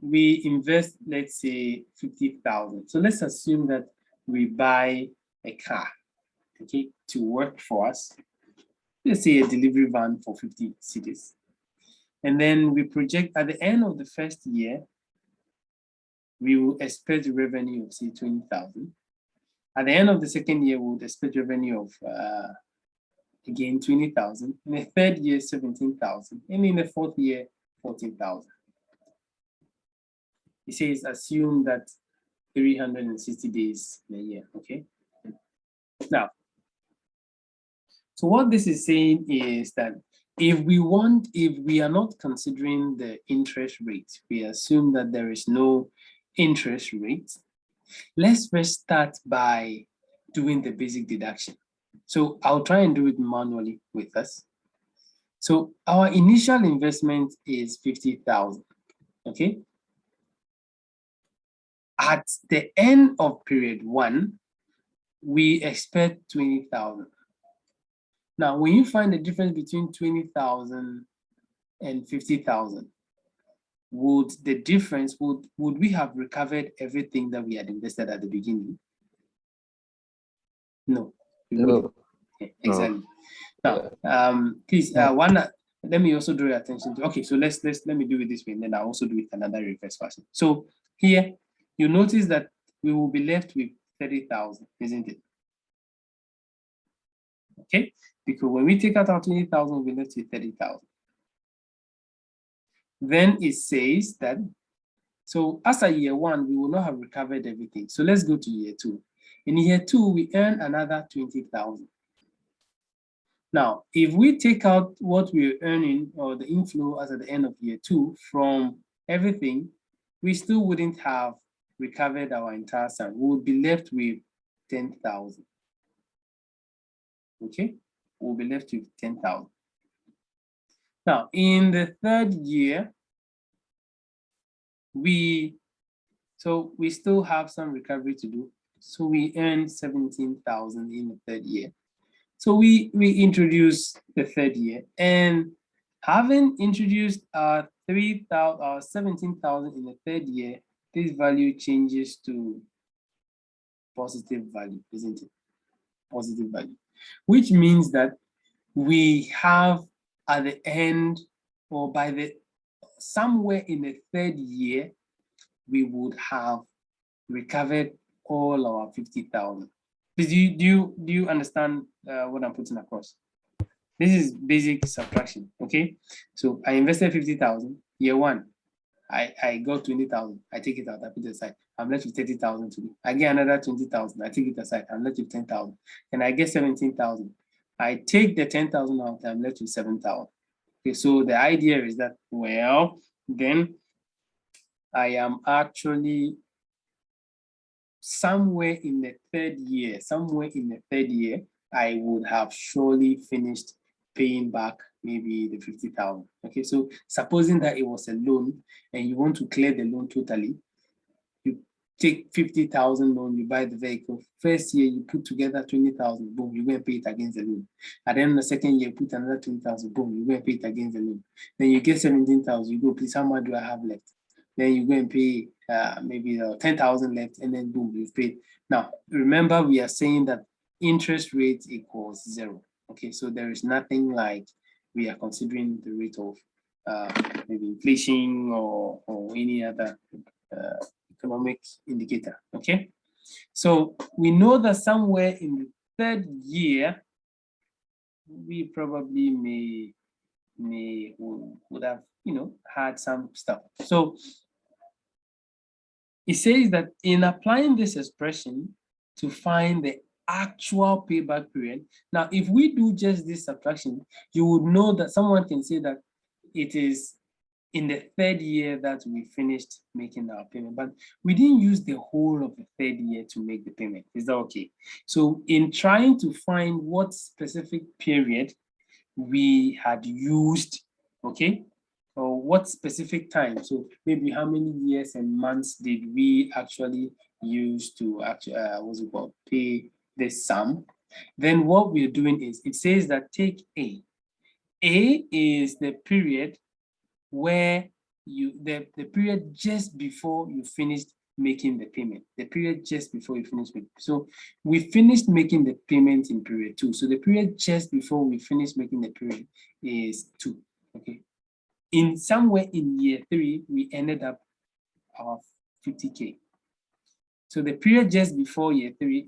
we invest, let's say, 50,000. So let's assume that we buy a car, okay, to work for us. Let's say a delivery van for 50 cities. And then we project at the end of the first year, we will expect revenue of, say, 20,000. At the end of the second year, we would expect revenue of, again, 20,000. In the third year, 17,000. And in the fourth year, 14,000. It says assume that 360 days in a year, okay? Now, so what this is saying is that if we are not considering the interest rate, we assume that there is no interest rate, let's first start by doing the basic deduction. So I'll try and do it manually with us. So our initial investment is 50,000, okay? At the end of period 1, we expect 20,000. Now, when you find the difference between 20,000 and 50,000, would we have recovered everything that we had invested at the beginning? No. No. Okay, exactly. Now, please, let me also draw your attention to, okay, so let me do it this way, and then I'll also do it another reverse fashion. So here, you notice that we will be left with 30,000, isn't it? Okay, because when we take out our 20,000, we're left with 30,000. Then it says that, so as a year 1, we will not have recovered everything. So let's go to year 2. In year 2, we earn another 20,000. Now, if we take out what we're earning or the inflow as at the end of year 2 from everything, we still wouldn't have recovered our entire sum. We would be left with 10,000. Okay, we'll be left with 10,000. Now, in the third year, we still have some recovery to do. So we earn 17,000 in the third year. So we introduce the third year, and having introduced our 17,000 in the third year, this value changes to positive value, isn't it? Positive value, which means that we have at the end, or by the somewhere in the third year, we would have recovered all our 50,000. Do you understand what I'm putting across? This is basic subtraction, okay? So I invested 50,000, year 1, I got 20,000, I take it out, I put it aside. I'm left with 30,000 to do. I get another 20,000, I take it aside, I'm left with 10,000. And I get 17,000. I take the 10,000 out, I'm left with 7,000. Okay, so the idea is that, well, then I am actually somewhere in the third year, I would have surely finished paying back maybe the 50,000. Okay, so supposing that it was a loan and you want to clear the loan totally, you take 50,000 loan, you buy the vehicle. First year, you put together 20,000, boom, you're going to pay it against the loan. And then the second year, put another 20,000, boom, you're going to pay it against the loan. Then you get 17,000, you go, please, how much do I have left? Then you go and pay maybe 10,000 left, and then boom, you've paid. Now, remember, we are saying that interest rate equals 0. Okay, so there is nothing like we are considering the rate of maybe inflation or any other economic indicator. Okay, so we know that somewhere in the third year, we probably would have had some stuff. So it says that in applying this expression to find the actual payback period. Now, if we do just this subtraction, you would know that someone can say that it is in the third year that we finished making our payment, but we didn't use the whole of the third year to make the payment. Is that okay? So in trying to find what specific period we had used, okay, or what specific time, so maybe how many years and months did we actually use to actually, what's it called, pay this sum, then what we're doing is, it says that take A. A is the period where the period just before you finished making the payment, the period just before you finished making. So we finished making the payment in period 2. So the period just before we finished making the period is 2. Okay. In somewhere in year 3, we ended up of 50K. So the period just before year 3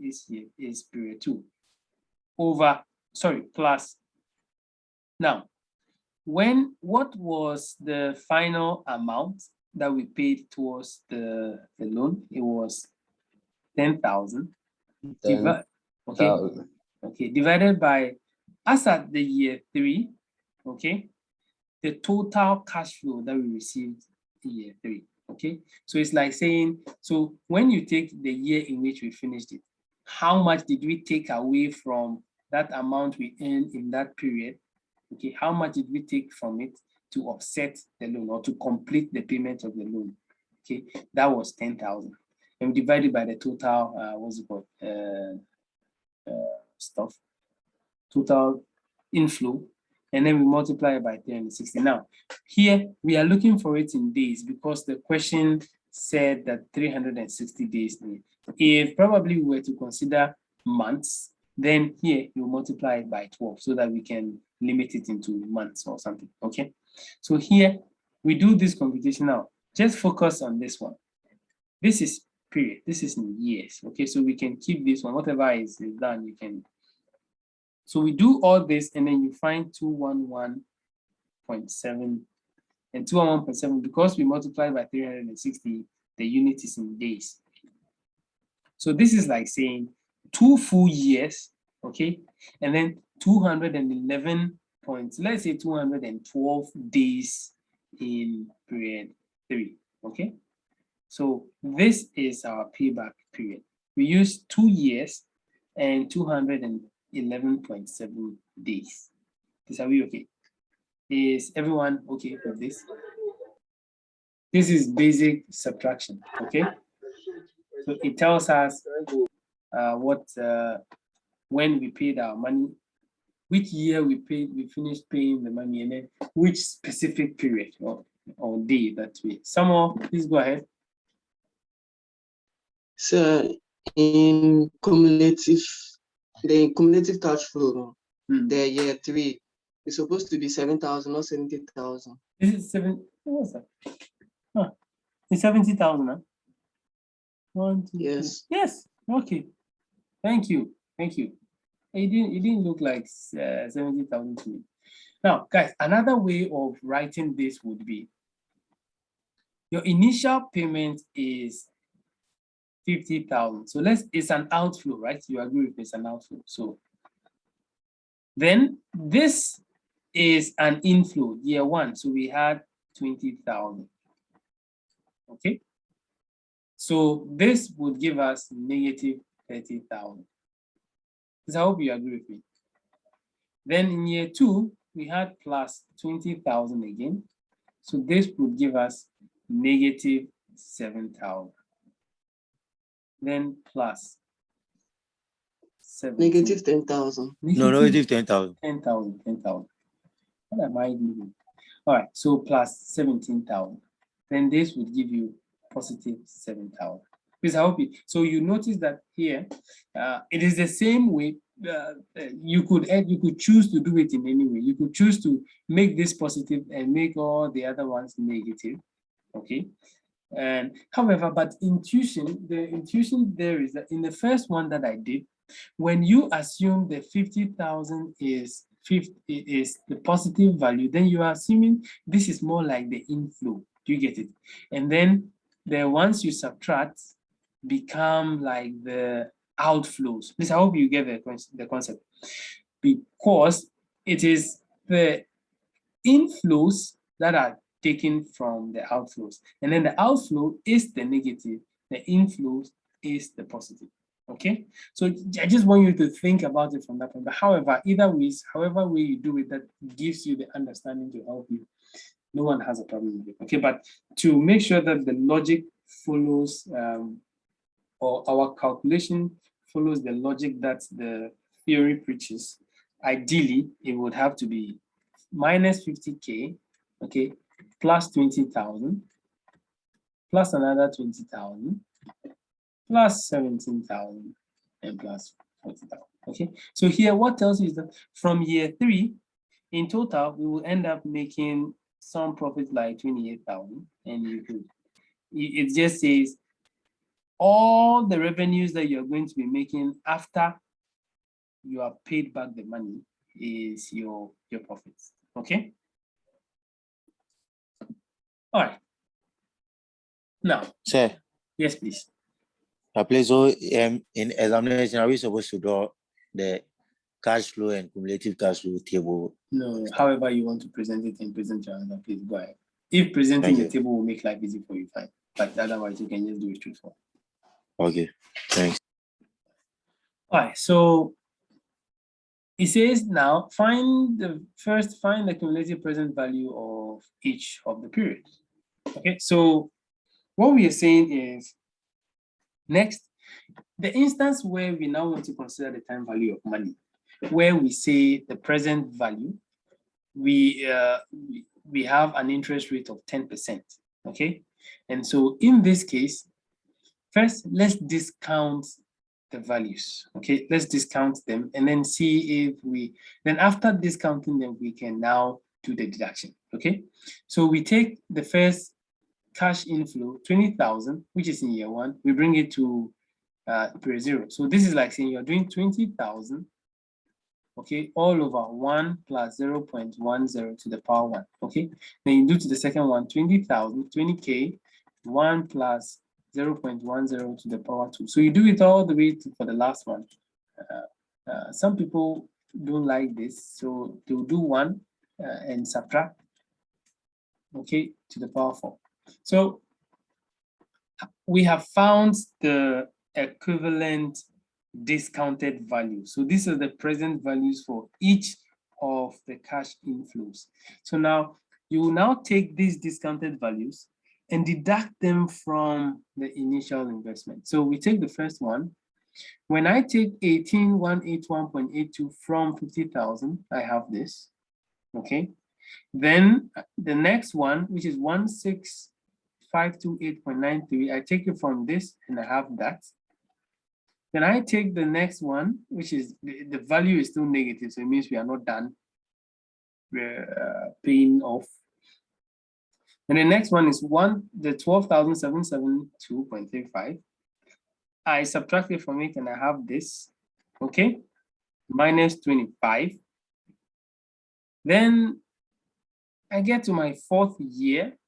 is period 2 plus. Now, what was the final amount that we paid towards the loan? It was 10,000. Okay, divided by, as at the year 3, okay, the total cash flow that we received in year 3. Okay, so it's like saying, so when you take the year in which we finished it, how much did we take away from that amount we earned in that period? Okay, how much did we take from it to offset the loan or to complete the payment of the loan? Okay, that was 10,000. And we divided by the total, what's it called? Total inflow, and then we multiply it by 360. Now, here we are looking for it in days because the question said that 360 days. If probably we were to consider months, then here you multiply it by 12 so that we can limit it into months or something. Okay, so here we do this computation now. Just focus on this one. This is period. This is in years. Okay, so we can keep this one. Whatever is done, you can. So we do all this, and then you find 211.7 and 211.7 because we multiply by 360. The unit is in days. So this is like saying 2 full years, okay, and then 211 points, let's say 212 days in period 3, okay? So this is our payback period. We use 2 years and 211.7 days. Are we okay? Is everyone okay with this? This is basic subtraction, okay? So it tells us when we paid our money, which year we finished paying the money, and then which specific period or day that we. Someone, please go ahead. So in the cumulative cash flow, the year 3 is supposed to be 7,000 or 70,000. This is 7. What was that? Huh. It's 70,000, huh? 1, 2, yes. 3. Yes. Okay. Thank you. Thank you. It didn't look like 70,000 to me. Now, guys, another way of writing this would be your initial payment is 50,000. So it's an outflow, right? You agree with it's an outflow. So then this is an inflow, year 1. So we had 20,000. Okay. So this would give us negative 30,000. I hope you agree with me. Then in year 2, we had plus 20,000 again. So this would give us negative 7,000. Then plus 17. Negative 10,000. No, negative 10,000. 10,000, 10,000. What am I doing? All right, so plus 17,000. Then this would give you positive 7,000. Please help you. So you notice that here, it is the same way. You could choose to do it in any way. You could choose to make this positive and make all the other ones negative. Okay. And however, but the intuition there is that in the first one that I did, when you assume the 50,000 is the positive value, then you are assuming this is more like the inflow. Do you get it? And then the ones you subtract become like the outflows. Please, I hope you get the concept, because it is the inflows that are taken from the outflows, and then the outflow is the negative, the inflows is the positive. Okay, so I just want you to think about it from that point. But however, however way you do it, that gives you the understanding to help you. No one has a problem with it. Okay, but to make sure that the logic follows, or our calculation follows the logic that the theory preaches, ideally it would have to be minus 50K, okay, plus 20,000, plus another 20,000, plus 17,000, and plus 40,000. Okay, so here what tells you is that from year 3, in total, we will end up making some profit like 28,000, and it just says all the revenues that you're going to be making after you have paid back the money is your profits. Okay. All right. Now, Sir, yes, please. please. So, in examination, are we supposed to draw the cash flow and cumulative cash flow table? No, however you want to present it and present your answer, please go ahead. If presenting the table will make life easy for you, fine. But otherwise, you can just do it straightforward. Okay, thanks. All right, so it says now find the cumulative present value of each of the periods. Okay, so what we are saying is, next, the instance where we now want to consider the time value of money, where we say the present value, we have an interest rate of 10%. Okay, and so in this case, first let's discount the values. Okay, let's discount them and then see if then after discounting them, we can now do the deduction. Okay, so we take the first cash inflow, 20,000, which is in year 1, we bring it to period 0. So this is like saying you're doing 20,000, okay, all over 1 plus 0.10 to the power 1. Okay, then you do to the second one, 20,000, 20K, 1 plus 0.10 to the power 2. So you do it all the way for the last one. Some people don't like this, so they'll do 1 and subtract, okay, to the power 4. So we have found the equivalent discounted value. So these are the present values for each of the cash inflows. So now you will now take these discounted values and deduct them from the initial investment. So we take the first one. When I take 18,181.82 from 50,000, I have this, okay? Then the next one, which is 16,528.93, I take it from this and I have that. Then I take the next one, which is the value is still negative, so it means we are not done paying off. And the next one is the 12,772.35. I subtract it from it and I have this, okay, minus 25. Then I get to my 4th year.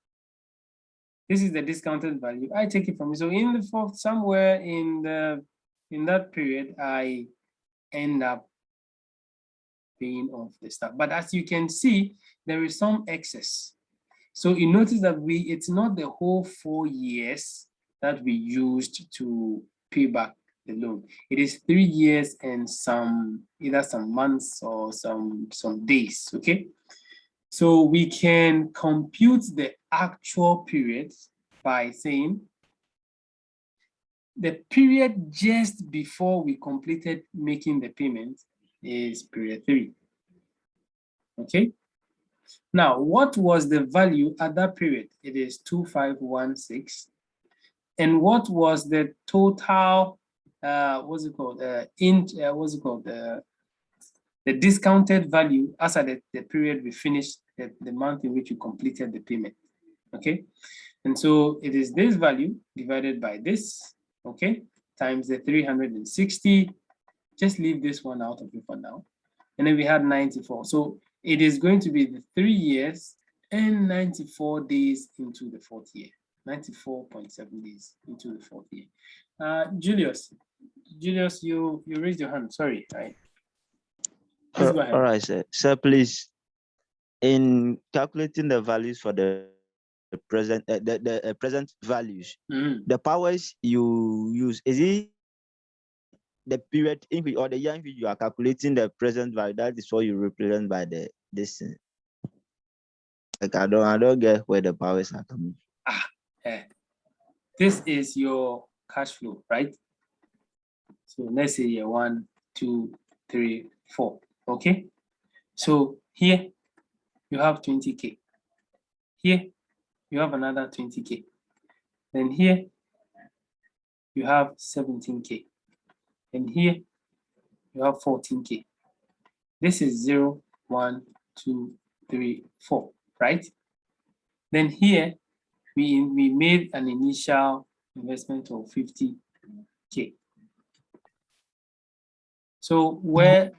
This is the discounted value. I take it from it. So in the 4th, somewhere in that period, I end up paying off the stuff. But as you can see, there is some excess. So you notice that it's not the whole 4 years that we used to pay back the loan. It is 3 years and either some months or some days, okay? So we can compute the actual period by saying the period just before we completed making the payment is period 3, okay? Now, what was the value at that period? It is 2516. And what was the total, what's it called? The discounted value as at the period we finished the month in which you completed the payment, okay? And so it is this value divided by this, okay, times the 360. Just leave this one out of it for now. And then we had 94. So it is going to be the 3 years and 94 days into the 4th year. 94.7 days into the 4th year. Julius, you raised your hand. Sorry, right? Please go ahead. All right, sir. Sir, please, in calculating the values for the present, present values, the powers you use, is it the period in which, or the year in which you are calculating the present value? That is what you represent by this. Like I don't get where the powers are coming from. This is your cash flow, right? So let's say year 1, 2, 3, 4. Okay. So here you have 20K. Here you have another 20K. Then here you have 17K. And here you have 14K. This is 0, 1, 2, 3, 4, right? Then here we made an initial investment of 50K. So where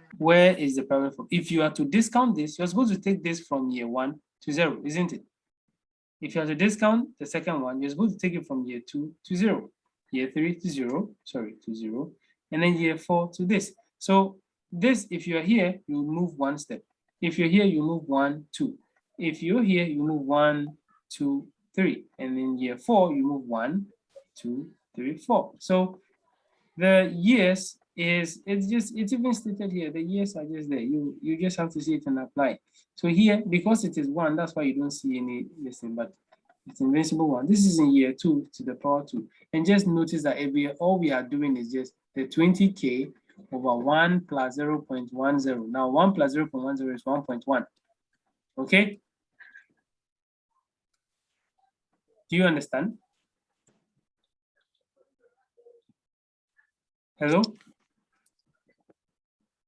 is the problem from? If you are to discount this, you're supposed to take this from year 1 to 0, isn't it? If you are to discount the second one, you're supposed to take it from year 2 to 0, year 3 to 0, to 0, and then year 4 to this. So this, if you're here, you move 1 step. If you're here, you move 1, 2. If you're here, you move 1, 2, 3. And in year 4, you move 1, 2, 3, 4. So the years it's even stated here. The years are just there. You just have to see it and apply. So here, because it is 1, that's why you don't see any listing, but it's invincible 1. This is in year 2 to the power 2. And just notice that all we are doing is just the 20K over 1 plus 0.10. Now 1 plus 0.10 is 1.1. Okay? Do you understand? Hello?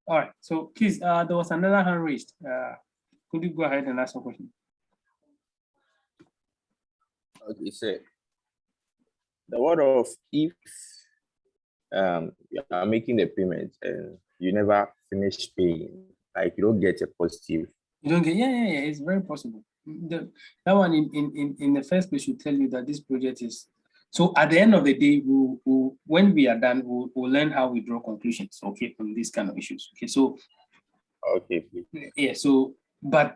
All right, so please, there was another hand raised. Could you go ahead and ask a question? Okay, so the word of if you are making the payment and you never finish paying, like you don't get a positive. You don't get, yeah, it's very possible. That one in the first place should tell you that this project is, so at the end of the day, when we are done, we'll learn how we draw conclusions, okay, from these kind of issues. Okay, so okay, please. Yeah, so but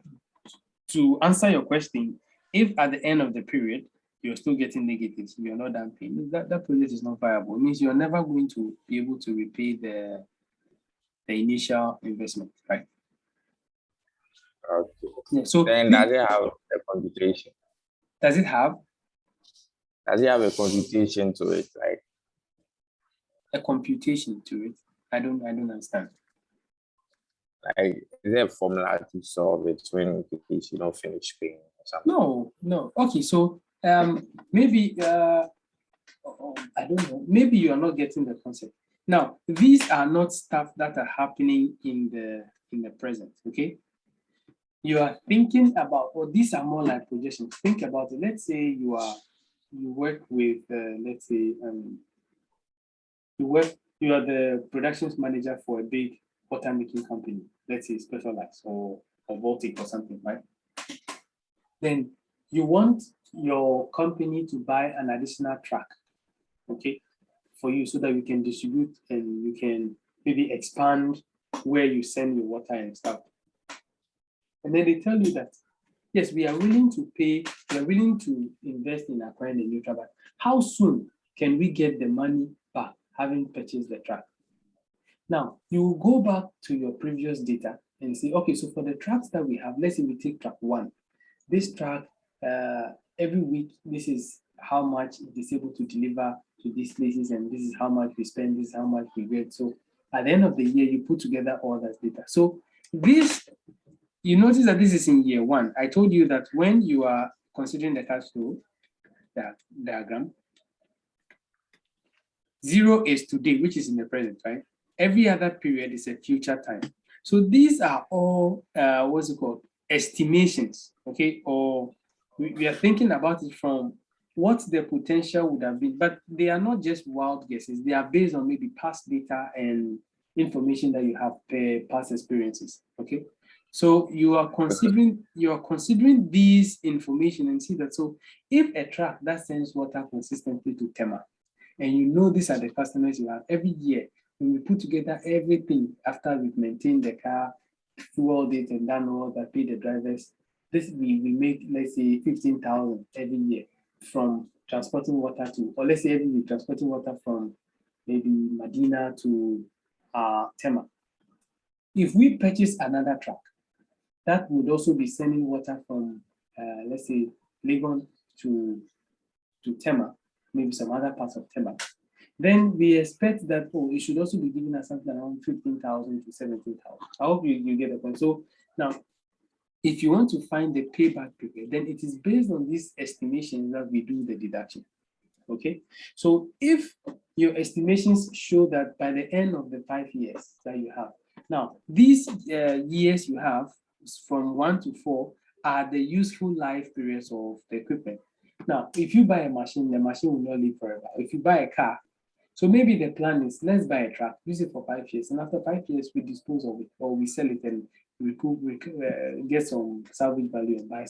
to answer your question, if at the end of the period you're still getting negatives, you're not done paying, that project is not viable. It means you're never going to be able to repay the initial investment, right? Okay. Yeah, so then does it have a computation? Does it have a computation to it, like a computation to it? I don't understand. Like, is there a formula to solve it when you don't finish paying or something? No. Okay, so maybe I don't know. Maybe you are not getting the concept. Now, these are not stuff that are happening in the present. Okay, you are thinking about, or these are more like projections. Think about it. Let's say you work with let's say you are the productions manager for a big water making company. Let's say Specialized or Baltic or something, right? Then you want your company to buy an additional truck, okay, for you, so that you can distribute and you can maybe expand where you send your water and stuff. And then they tell you that yes, we are willing to pay, we are willing to invest in acquiring a new truck, but how soon can we get the money back having purchased the truck? Now, you go back to your previous data and say, okay, so for the trucks that we have, let's say we take truck 1. This truck, every week, this is how much it is able to deliver to these places, and this is how much we spend, this is how much we get. So at the end of the year, you put together all that data. So this, you notice that this is in year 1. I told you that when you are considering the cash flow diagram, 0 is today, which is in the present, right? Every other period is a future time. So these are all, what's it called? Estimations, okay? Or we are thinking about it from what the potential would have been, but they are not just wild guesses. They are based on maybe past data and information that you have past experiences, okay? So you are considering these information and see that, so if a truck that sends water consistently to Tema, and you know these are the customers you have every year, when we put together everything after we've maintained the car, fueled it, and done all that, pay the drivers, this we make, let's say, 15,000 every year from transporting water to, or let's say every week transporting water from maybe Medina to Tema. If we purchase another truck, that would also be sending water from, let's say, Legon to Tema, maybe some other parts of Tema. Then we expect that, oh, it should also be giving us something around 15,000 to 17,000. I hope you get the point. So now, if you want to find the payback period, then it is based on these estimations that we do the deduction. Okay, so if your estimations show that by the end of the 5 years that you have, now these years you have from 1 to 4 are the useful life periods of the equipment. Now, if you buy a machine, the machine will not live forever. If you buy a car, so maybe the plan is, let's buy a truck, use it for 5 years, and after 5 years, we dispose of it, or we sell it and we get some salvage value and buy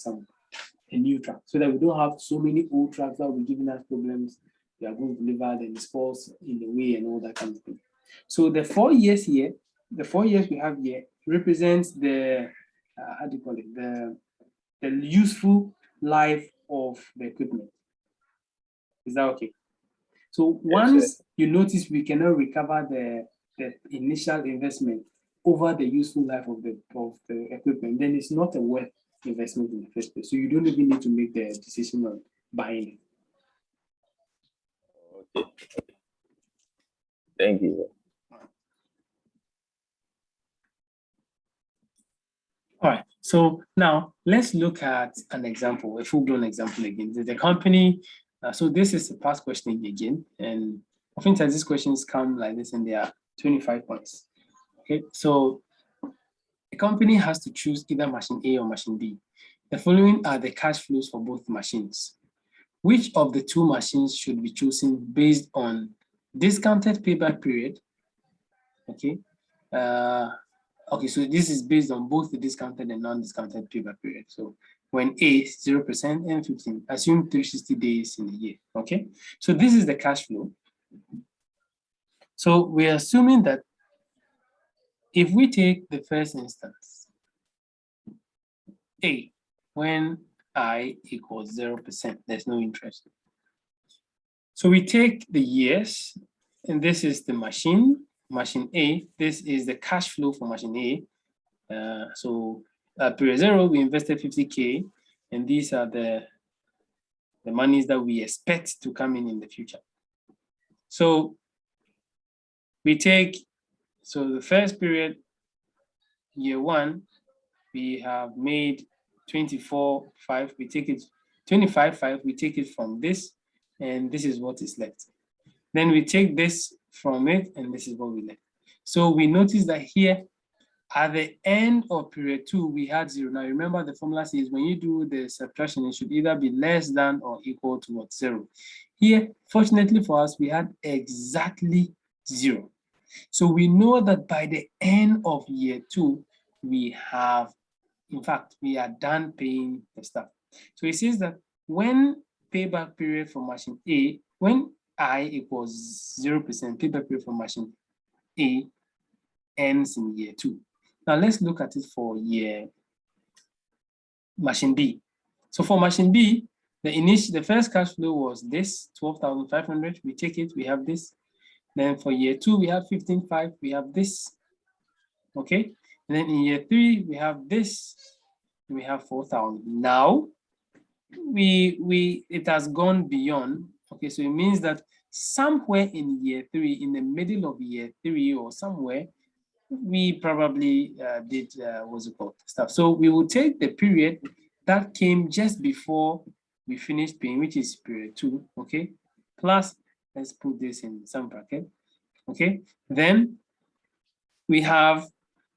a new truck, so that we don't have so many old trucks that will be giving us problems. We are going to deliver, then it falls in the way and all that kind of thing. So the 4 years here, the 4 years we have here represents the, how do you call it, the useful life of the equipment. Is that okay? So once you notice we cannot recover the initial investment over the useful life of the equipment, then it's not a worth investment in the first place. So you don't even need to make the decision on buying it. Okay. Thank you. All right, so now let's look at an example, a full-blown example again. The company, so this is a past question again, and oftentimes these questions come like this and they are 25 points. Okay, so a company has to choose either machine A or machine B. The following are the cash flows for both machines. Which of the two machines should be chosen based on discounted payback period? Okay. Okay, so this is based on both the discounted and non-discounted payback period. So when A is 0% and 15, assume 360 days in a year. Okay, so this is the cash flow. So we're assuming that if we take the first instance, A, when I equals 0%, there's no interest. So we take the years, and this is the machine A. This is the cash flow for machine A. So at period 0, we invested 50K, and these are the monies that we expect to come in the future. So we take, so the first period, year 1, we have made 24.5, we take it, 25.5, we take it from this, and this is what is left. Then we take this from it, and this is what we left. So we notice that here, at the end of period 2, we had 0. Now remember the formula says when you do the subtraction, it should either be less than or equal to what? 0. Here, fortunately for us, we had exactly 0. So we know that by the end of year 2, we have, in fact, we are done paying the stuff. So it says that when payback period for machine A, when I equals 0%, payback period for machine A ends in year 2. Now let's look at it for year machine B. So for machine B, the first cash flow was this 12,500. We take it, we have this. Then for year 2, we have 15,500, we have this. Okay. And then in year 3, we have this, we have 4,000. Now it has gone beyond. Okay, so it means that somewhere in year 3, in the middle of year 3 or somewhere, we probably did what's it called stuff. So we will take the period that came just before we finished paying, which is period 2. Okay, plus let's put this in some bracket. Okay, then we have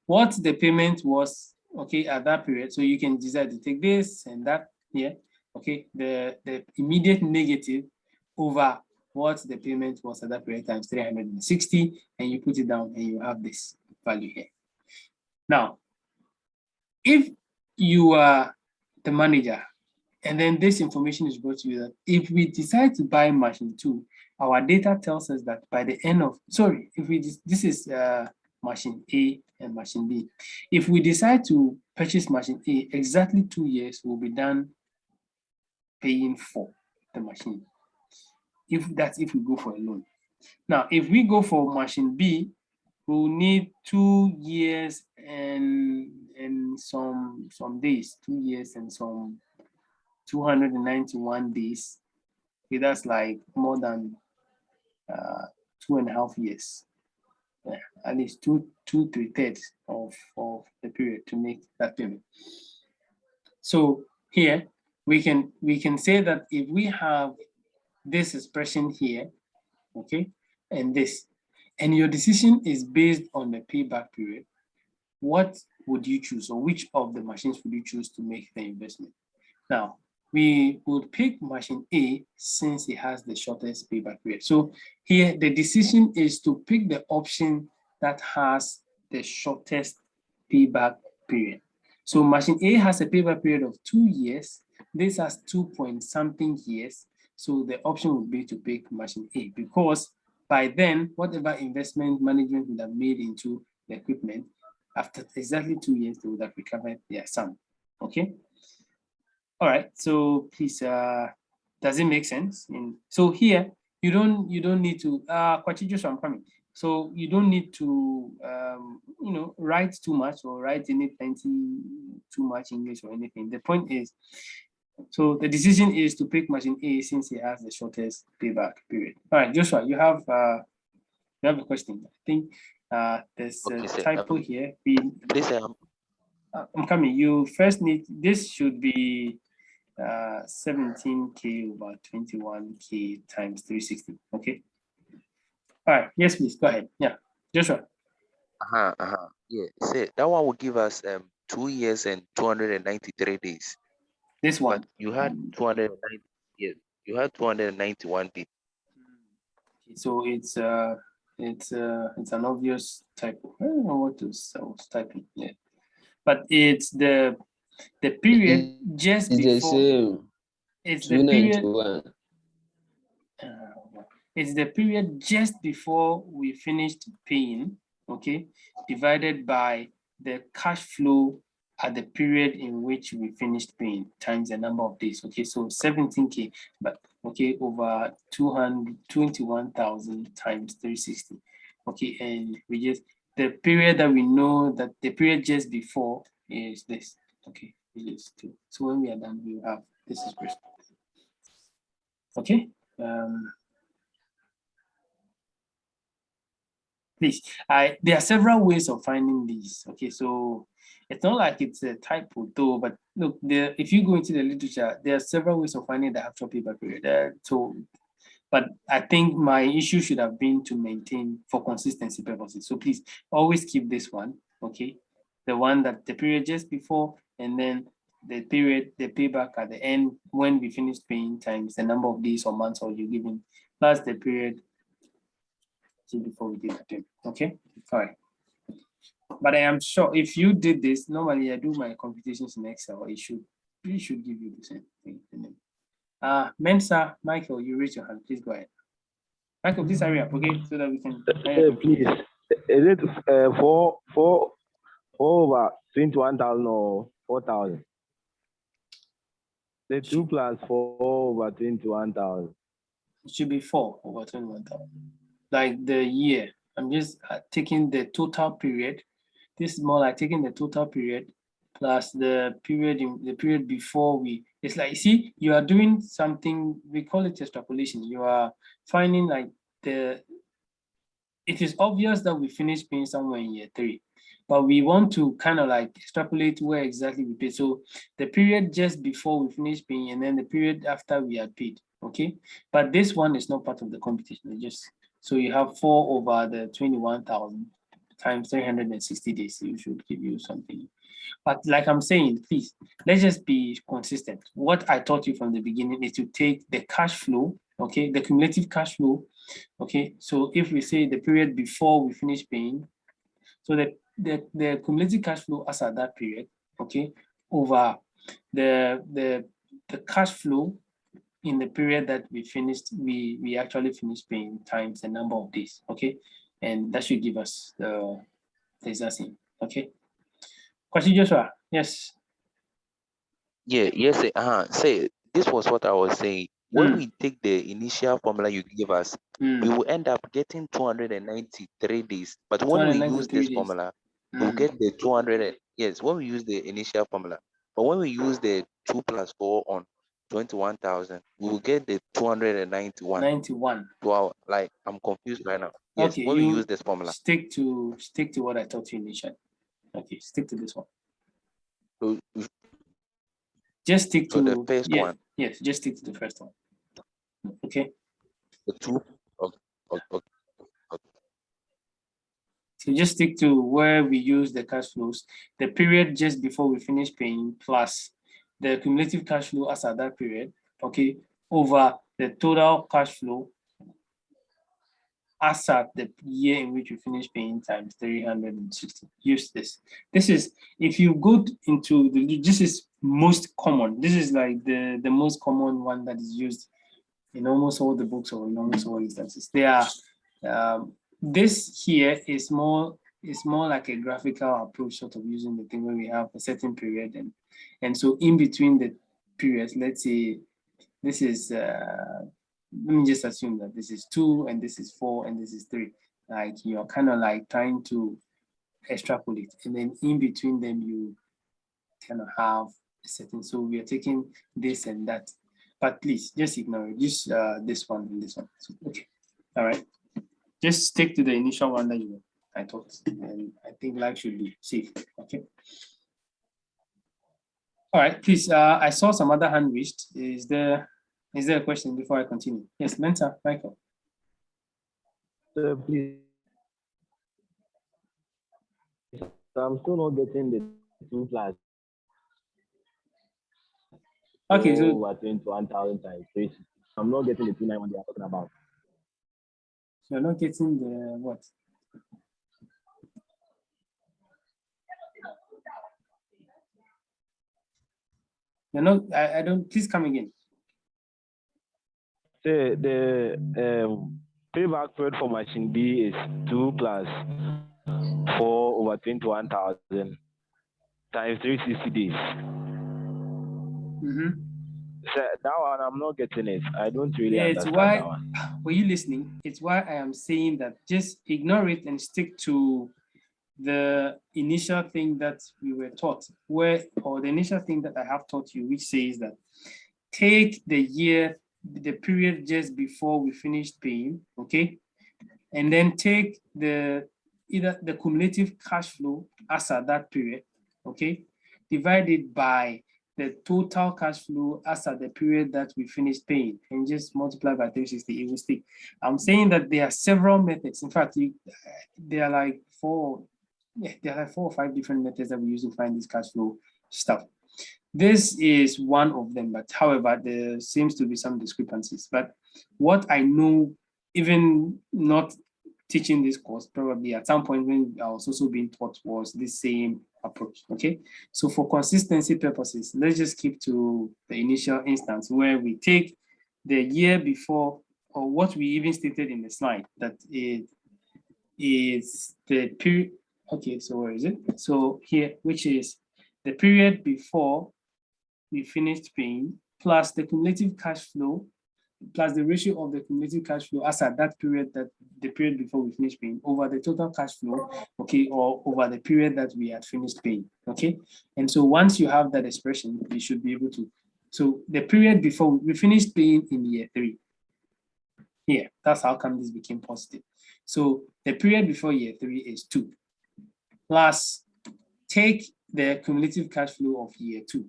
what the payment was, okay, at that period. So you can decide to take this and that here, okay, the immediate negative over what the payment was at that period times 360, and you put it down and you have this value here. Now, if you are the manager and then this information is brought to you that if we decide to buy machine 2, our data tells us that by the end of, sorry, if we, this is machine A and machine B. If we decide to purchase machine A, exactly 2 years will be done paying for the machine. If we go for a loan. Now, if we go for machine B, we'll need 2 years and some days, 2 years and some 291 days. Okay, that's like more than 2.5 years. Yeah, at least 3/3 of the period to make that payment. So here we can say that if we have this expression here, okay, and this, and your decision is based on the payback period, what would you choose, or which of the machines would you choose to make the investment? Now, we would pick machine A since it has the shortest payback period. So here the decision is to pick the option that has the shortest payback period. So machine A has a payback period of 2 years. This has 2-point-something years. So the option would be to pick machine A, because by then, whatever investment management would have made into the equipment, after exactly 2 years, they would have recovered their sum. Okay. All right. So please, does it make sense? So here, you don't need to. I'm coming. So you don't need to, write too much or write anything too much English or anything. The point is, so the decision is to pick machine A since it has the shortest payback period. All right, Joshua, you have a question. I think there's a typo here. I'm coming. You first need, this should be 17K over 21K times 360. Okay. All right. Yes, please go ahead. Yeah, Joshua. Yeah. Say that one will give us 2 years and 293 days. This one. But you had 290. Yes, you had 291 days. So it's an obvious typo. I don't know what I was typing. Yeah, but it's the period just before. It's the period. It's the period just before we finished paying. Okay, divided by the cash flow at the period in which we finished paying times the number of days. Okay, so 17K, but okay, over 221,000 times 360. Okay, and we just, the period that we know that the period just before is this. Okay, it is 2. So when we are done, we will have this expression. Okay. Please, there are several ways of finding these. Okay, so it's not like it's a typo though, but look, if you go into the literature, there are several ways of finding the actual payback period. But I think my issue should have been to maintain for consistency purposes. So please always keep this one, okay? The one that the period just before, and then the payback at the end when we finish paying times the number of days or months or you're giving, plus the period before we did the payment. Okay, all right. But I am sure if you did this, normally I do my computations in Excel, it should give you the same thing. Mensa, Michael, you raise your hand. Please go ahead. Michael, please hurry up, okay, so that we can. Please, is it 4 over 21,000 or 4,000? The 2 plus 4 over 21,000. It should be 4 over 21,000. Like the year. I'm just taking the total period. This is more like taking the total period plus the period before we. It's like, see, you are doing something, we call it extrapolation. You are finding like it is obvious that we finished paying somewhere in year 3, but we want to kind of like extrapolate where exactly we paid. So the period just before we finish paying and then the period after we had paid, okay? But this one is not part of the computation. So you have 4 over the 21,000 times 360 days. It should give you something. But like I'm saying, please, let's just be consistent. What I taught you from the beginning is to take the cash flow, okay, the cumulative cash flow, okay? So if we say the period before we finish paying, so the cumulative cash flow as at that period, okay, over the cash flow in the period that we actually finished paying times the number of days, okay? And that should give us the exact same, okay? Question, Joshua? Yes. Yeah, yes, say this was what I was saying. When we take the initial formula you give us, we will end up getting 293 days. But when we use this formula, we'll get the 200. Yes, when we use the initial formula, but when we use the 2 plus 4 on 21,000, we will get the 291. 91. Wow, like I'm confused right now. Yes, Okay, when we use this formula. Stick to what I taught you initially. Okay, stick to this one. So just stick to the first one. Yes, just stick to the first one. Okay. The 2. Okay. So just stick to where we use the cash flows, the period just before we finish paying plus the cumulative cash flow as at that period, okay, over the total cash flow as at the year in which we finish paying times 360. Use this. This is, if you go into this is most common. This is like the most common one that is used in almost all the books or in almost all instances. They are, this here is more like a graphical approach, sort of using the thing where we have a certain period and so in between the periods, let's say this is let me just assume that this is 2 and this is 4 and this is 3. Like you're kind of like trying to extrapolate, and then in between them you kind of have a certain. So we are taking this and that, but please just ignore it. Just this one and this one. So, okay, all right. Just stick to the initial one that I taught, and I think life should be safe. Okay. All right, please. I saw some other hand raised. Is there a question before I continue? Yes, Mentor, Michael. Please. I'm still not getting the 2 plus. Okay, so over 21,000 times 3. I'm not getting the 291 they are talking about. You're not getting the what? You're not. I don't. Please come again. The payback period for machine B is 2 plus 4 over 21,000 times 360 days. So that one I'm not getting it. I don't really understand that one. Were you listening? It's why I am saying that just ignore it and stick to the initial thing that we were taught, or the initial thing that I have taught you, which says that take the period just before we finished paying, okay? And then take either the cumulative cash flow as at that period, okay? Divided by the total cash flow as at the period that we finished paying, and just multiply by 360, it will stick. I'm saying that there are several methods. In fact, there are like 4 or 5 different methods that we use to find this cash flow stuff. This is one of them, but however, there seems to be some discrepancies. But what I know, even not teaching this course, probably at some point when I was also being taught, was the same approach, okay? So for consistency purposes, let's just keep to the initial instance where we take the year before, or what we even stated in the slide, that it is the period. Okay, so where is it? So here, which is the period before we finished paying plus the cumulative cash flow, plus the ratio of the cumulative cash flow as at that period, that the period before we finish paying, over the total cash flow, okay, or over the period that we had finished paying, okay? And so once you have that expression, you should be able to, so the period before we finished paying in year 3, here, that's how come this became positive. So the period before year 3 is 2, plus take the cumulative cash flow of year 2,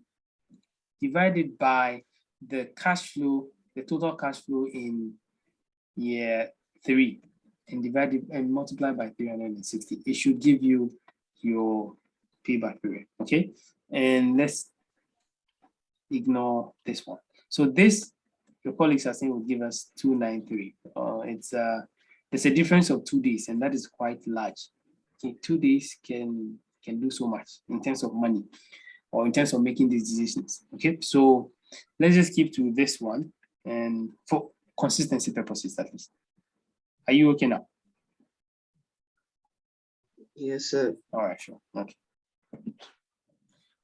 divided by the cash flow, the total cash flow in year 3, and divide it and multiply by 360. It should give you your payback period, okay? And let's ignore this one. So this, your colleagues are saying, will give us 293. There's a difference of 2 days, and that is quite large. Okay, 2 days can do so much in terms of money, or in terms of making these decisions. Okay, so let's just keep to this one, and for consistency purposes at least. Are you okay now? Yes, sir. All right, sure. Okay.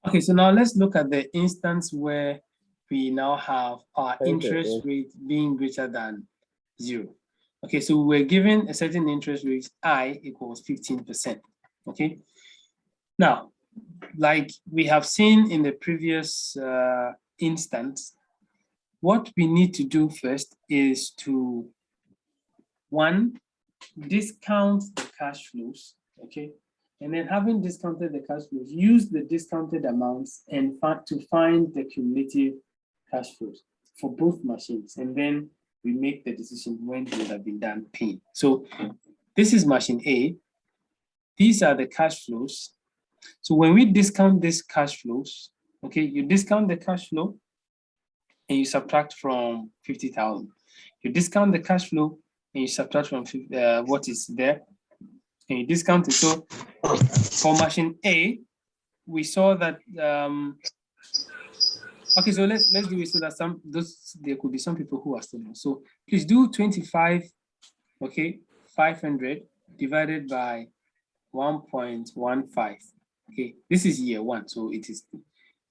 Okay, so now let's look at the instance where we now have our interest rate being greater than 0. Okay, so we're given a certain interest rate, I equals 15%. Okay, now, like we have seen in the previous instance, what we need to do first is to, 1, discount the cash flows, okay? And then having discounted the cash flows, use the discounted amounts and to find the cumulative cash flows for both machines. And then we make the decision when it would have been done paying. So this is machine A. These are the cash flows. So when we discount these cash flows, okay, you discount the cash flow and you subtract from 50,000. You discount the cash flow and you subtract from what is there, and you discount it. So for machine A, we saw that. Okay, so let's do it so that there could be some people who are still there. So please do 25. Okay, 500 divided by 1.15. Okay, this is year 1, so it is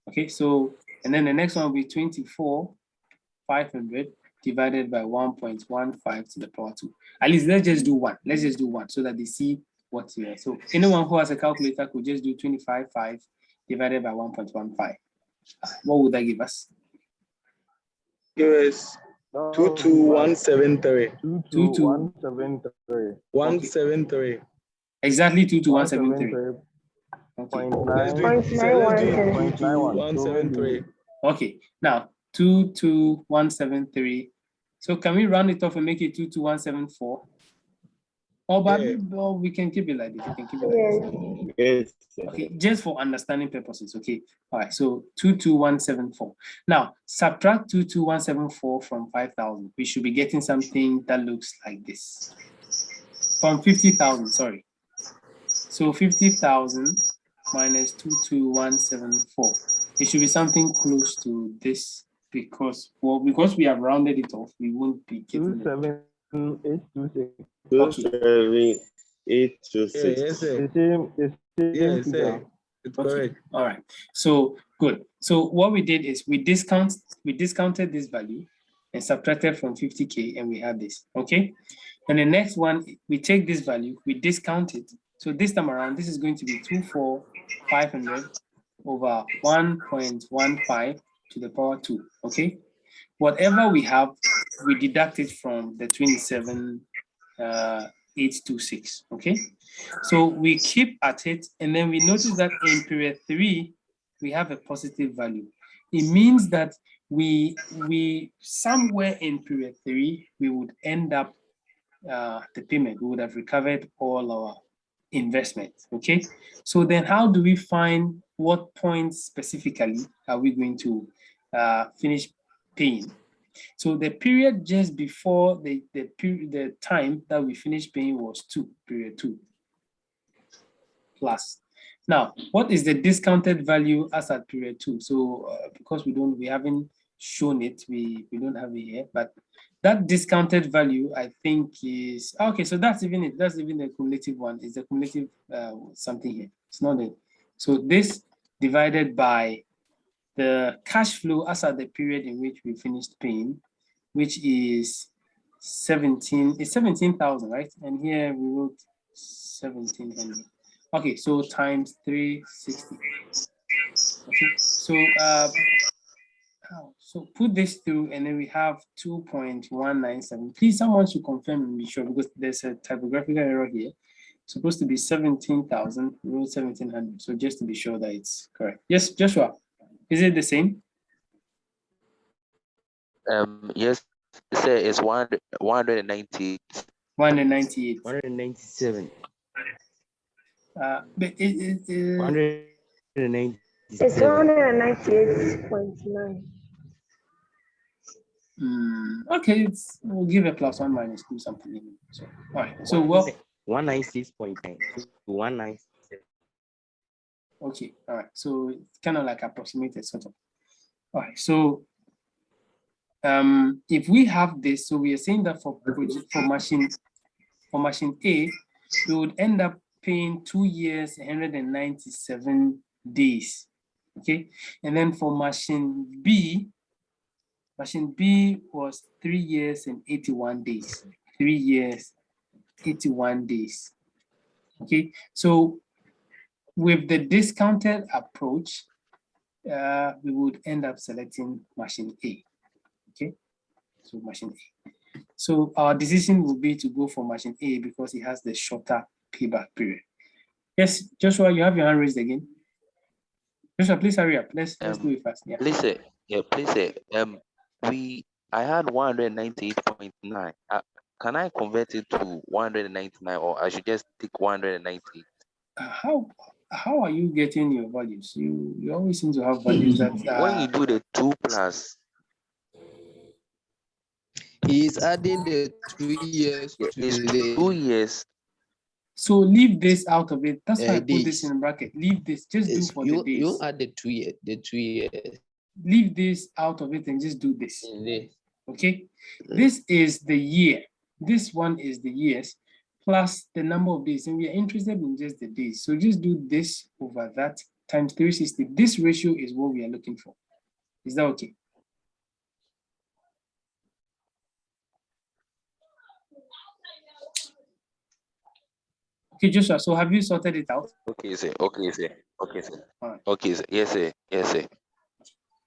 okay. So and then the next one will be 24,500 divided by 1.15 to the power 2. At least let's just do 1. Let's just do 1 so that they see what's here. So anyone who has a calculator could just do 25,500 divided by 1.15. What would that give us? Give us 22173. 22173. 173. Exactly 22173. Okay. Let's do it 22173. Okay. Now 22173. So can we round it off and make it 22174? Or but we can keep it like this. We can keep it like this. Okay, just for understanding purposes. Okay. All right. So 22174. Now subtract 22174 from 5,000. We should be getting something that looks like this. From 50,000. Sorry. So 50,000 minus 22174. It should be something close to this because we have rounded it off, we won't be getting 27826. 27826. Yes, sir. Yes, sir. It's correct. All right. So good. So what we did is we discounted this value and subtracted from 50K, and we have this. Okay. And the next one, we take this value, we discount it. So this time around, this is going to be 24,500 over 1.15 to the power 2. Okay. Whatever we have, we deduct it from the 27,826. Okay. So we keep at it, and then we notice that in period 3, we have a positive value. It means that we somewhere in period 3, we would end up the payment. We would have recovered all our investment. Okay. So then how do we find what points specifically are we going to finish paying? So the period just before the time that we finished paying was period 2 plus. Now, what is the discounted value as at period 2? So because we haven't shown it, we don't have it here, but that discounted value, I think, is okay. So that's even it. That's even the cumulative one. Is the cumulative something here? It's not it. So this divided by the cash flow as at the period in which we finished paying, which is 17,000, right? And here we wrote 1,700. Okay, so times 360. Okay, so put this through, and then we have 2.197. Please, someone should confirm and be sure, because there's a typographical error here. It's supposed to be 17,000, we wrote 1,700. So just to be sure that it's correct. Yes, Joshua, is it the same? Yes, sir, it's 198. 198. 197. But it 197. It's 198.9. Okay, we'll give a plus one minus two something. So, all right. So, well, 196.9 to 197. Okay, all right. So it's kind of like approximated, sort of. All right. So, if we have this, so we are saying that for machine A, we would end up paying 2 years, 197 days. Okay, and then for machine B was 3 years and 81 days. 3 years, 81 days. Okay, so with the discounted approach, we would end up selecting machine A. Okay, so machine A. So our decision would be to go for machine A because it has the shorter payback period. Yes, Joshua, you have your hand raised again. Joshua, please hurry up. Let's do it fast. Yeah. Please say, I had 198.9. Can I convert it to 199, or I should just take 190? How are you getting your values? You always seem to have values that when you do the 2 plus. He's adding the 2 years to the 2 years. So leave this out of it. That's why I put this in bracket. Leave this. Just do for the days. You add the 2 years. Leave this out of it and just do this. Okay. This is the year. This one is the years plus the number of days, and we are interested in just the days. So just do this over that times 360. This ratio is what we are looking for. Is that okay? Okay, Joshua, so have you sorted it out? Okay, sir. All right. Okay, sir. Yes, sir.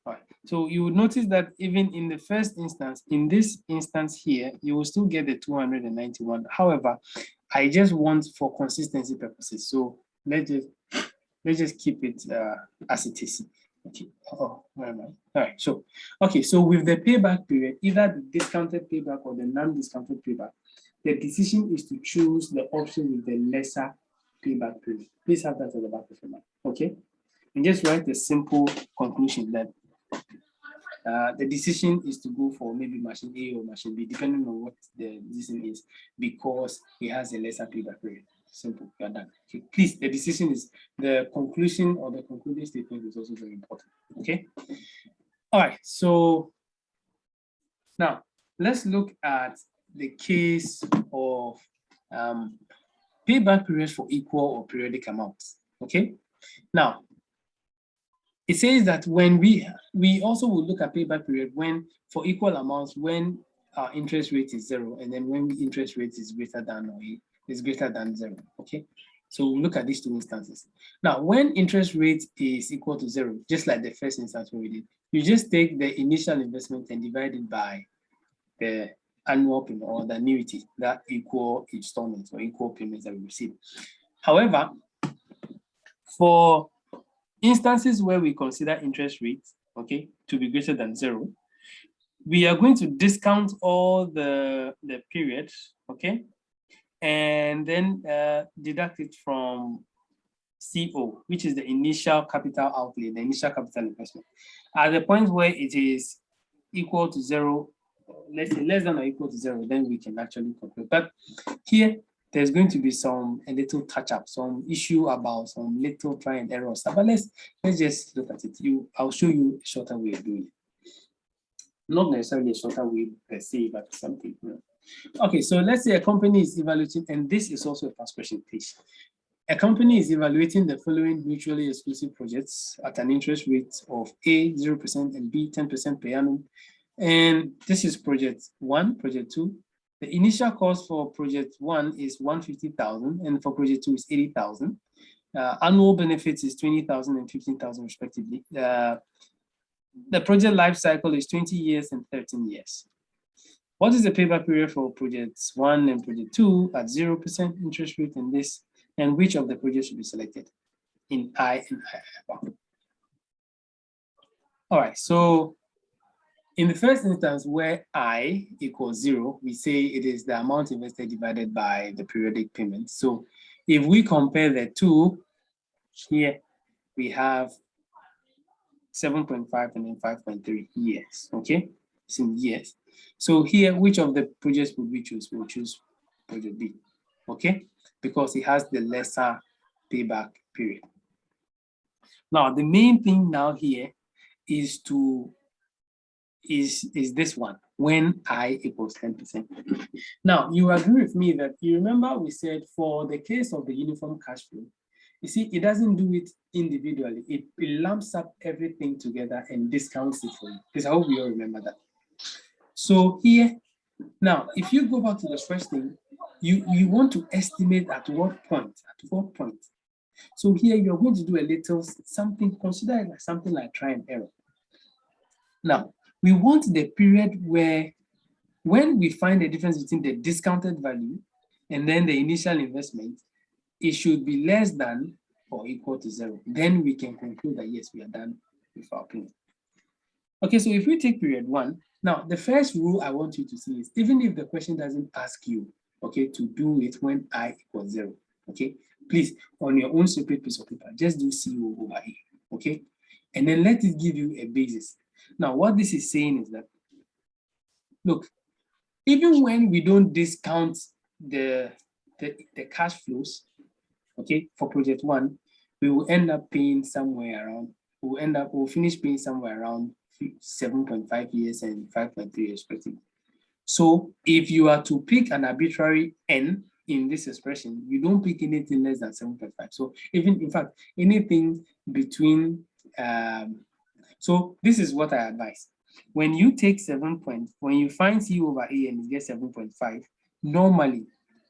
All right. So you would notice that even in the first instance, in this instance here, you will still get the 291. However, I just want for consistency purposes. So let's just keep it as it is. Okay. Oh, where am I? All right. So, okay. So with the payback period, either the discounted payback or the non-discounted payback, the decision is to choose the option with the lesser payback period. Please have that at the back of your mind. Okay. And just write a simple conclusion that the decision is to go for maybe machine A or machine B, depending on what the decision is, because it has a lesser payback period. Simple, you're done. Okay, please, the decision is the conclusion, or the concluding statement is also very important. Okay. All right. So now let's look at the case of payback periods for equal or periodic amounts. Okay. Now, it says that when we also will look at payback period when for equal amounts when our interest rate is 0, and then when interest rate is greater than or is greater than 0. Okay, so we'll look at these two instances. Now, when interest rate is equal to 0, just like the first instance we did, you just take the initial investment and divide it by the annual payment or the annuity, that equal installments or equal payments that we receive. However, for instances where we consider interest rates, okay, to be greater than 0, we are going to discount all the periods, okay, and then deduct it from CO, which is the initial capital outlay, the initial capital investment. At the point where it is equal to 0, let's say less than or equal to 0, then we can actually conclude. But here, there's going to be a little touch up, some issue about some little try and error stuff. But let's just look at it. I'll show you a shorter way of doing it. Not necessarily a shorter way per se, but something. Okay, so let's say a company is evaluating, and this is also a past question, please. A company is evaluating the following mutually exclusive projects at an interest rate of A, 0% and B, 10% per annum. And this is project 1, project 2. The initial cost for project 1 is 150,000 and for project 2 is 80,000. Annual benefits is 20,000 and 15,000 respectively. The project life cycle is 20 years and 13 years. What is the payback period for projects 1 and project 2 at 0% interest rate and this? And which of the projects should be selected in I and I? All right, so in the first instance where I equals 0, we say it is the amount invested divided by the periodic payment. So if we compare the two, here we have 7.5 and then 5.3 years, okay? It's in years. So here, which of the projects would we choose? We'll choose project B, okay? Because it has the lesser payback period. Now, the main thing now here is this one, when I equals 10%. Now, you agree with me that you remember we said for the case of the uniform cash flow, you see, it doesn't do it individually. It lumps up everything together and discounts it for you. Because I hope you all remember that. So here, now, if you go back to the first thing, you want to estimate at what point, So here you're going to do a little something, consider it like something like try and error. Now, we want the period where, when we find the difference between the discounted value and then the initial investment, it should be less than or equal to 0. Then we can conclude that yes, we are done with our payment. Okay, so if we take period 1, now the first rule I want you to see is, even if the question doesn't ask you, okay, to do it when I equals 0, okay, please, on your own separate piece of paper, just do CO over A, okay, and then let it give you a basis. Now, what this is saying is that, look, even when we don't discount the cash flows, okay, for project 1, we will end up paying somewhere around, we'll finish paying somewhere around 7.5 years and 5.3 years respectively. So if you are to pick an arbitrary n in this expression, you don't pick anything less than 7.5. So even, in fact, anything between, so this is what I advise. When you take when you find C over A and you get 7.5, normally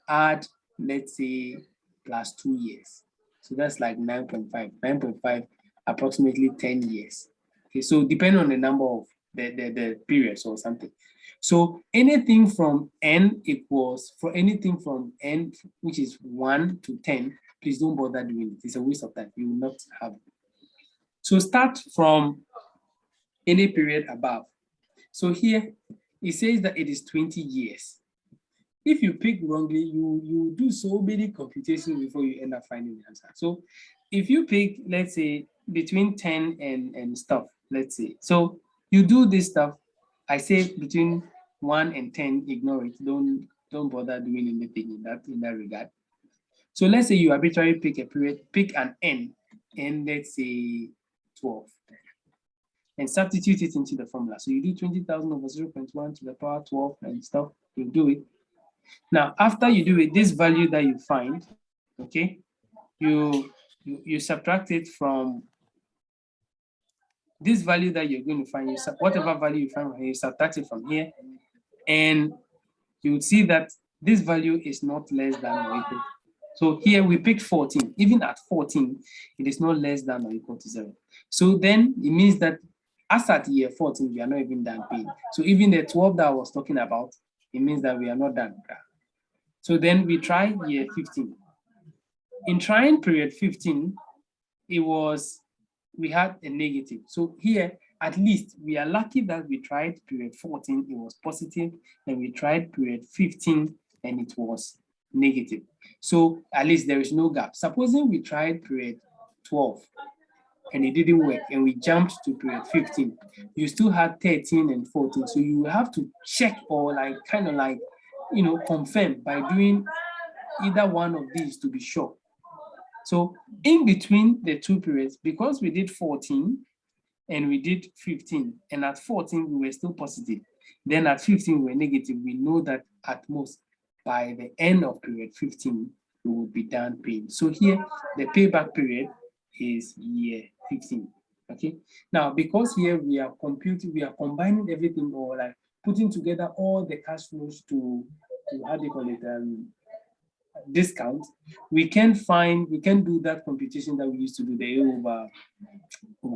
add, let's say, plus 2 years. So that's like 9.5. 9.5, approximately 10 years. Okay, so depending on the number of the periods or something. So anything from n equals, for anything from n, which is 1 to 10, please don't bother doing it. It's a waste of time. You will not have it. So start from any period above. So here, it says that it is 20 years. If you pick wrongly, you do so many computations before you end up finding the answer. So if you pick, let's say, between 10 and stuff, let's say, so you do this stuff, I say between 1 and 10, ignore it. Don't bother doing anything in that regard. So let's say you arbitrarily pick a period, pick an n, and let's say 12. And substitute it into the formula. So you do 20,000 over 0.1 to the power 12 and stuff, you do it. Now, after you do it, this value that you find, okay, you subtract it from this value that you're going to find, whatever value you find here, you subtract it from here, and you would see that this value is not less than or equal. So here we picked 14. Even at 14, it is not less than or equal to 0. So then it means that as at year 14, we are not even done paying. So even the 12 that I was talking about, it means that we are not done. So then we try year 15. In trying period 15, we had a negative. So here, at least we are lucky that we tried period 14, it was positive, and we tried period 15 and it was negative. So at least there is no gap. Supposing we tried period 12 and it didn't work and we jumped to period 15, you still had 13 and 14. So you have to check or like kind of like, you know, confirm by doing either one of these to be sure. So in between the two periods, because we did 14 and we did 15, and at 14 we were still positive, then at 15 we were negative, we know that at most by the end of period 15, we would be done paying. So here, the payback period is year 15. Okay. Now, because here we are combining everything, or like putting together all the cash flows to how do you call it, discount, we can do that computation that we used to do, the A over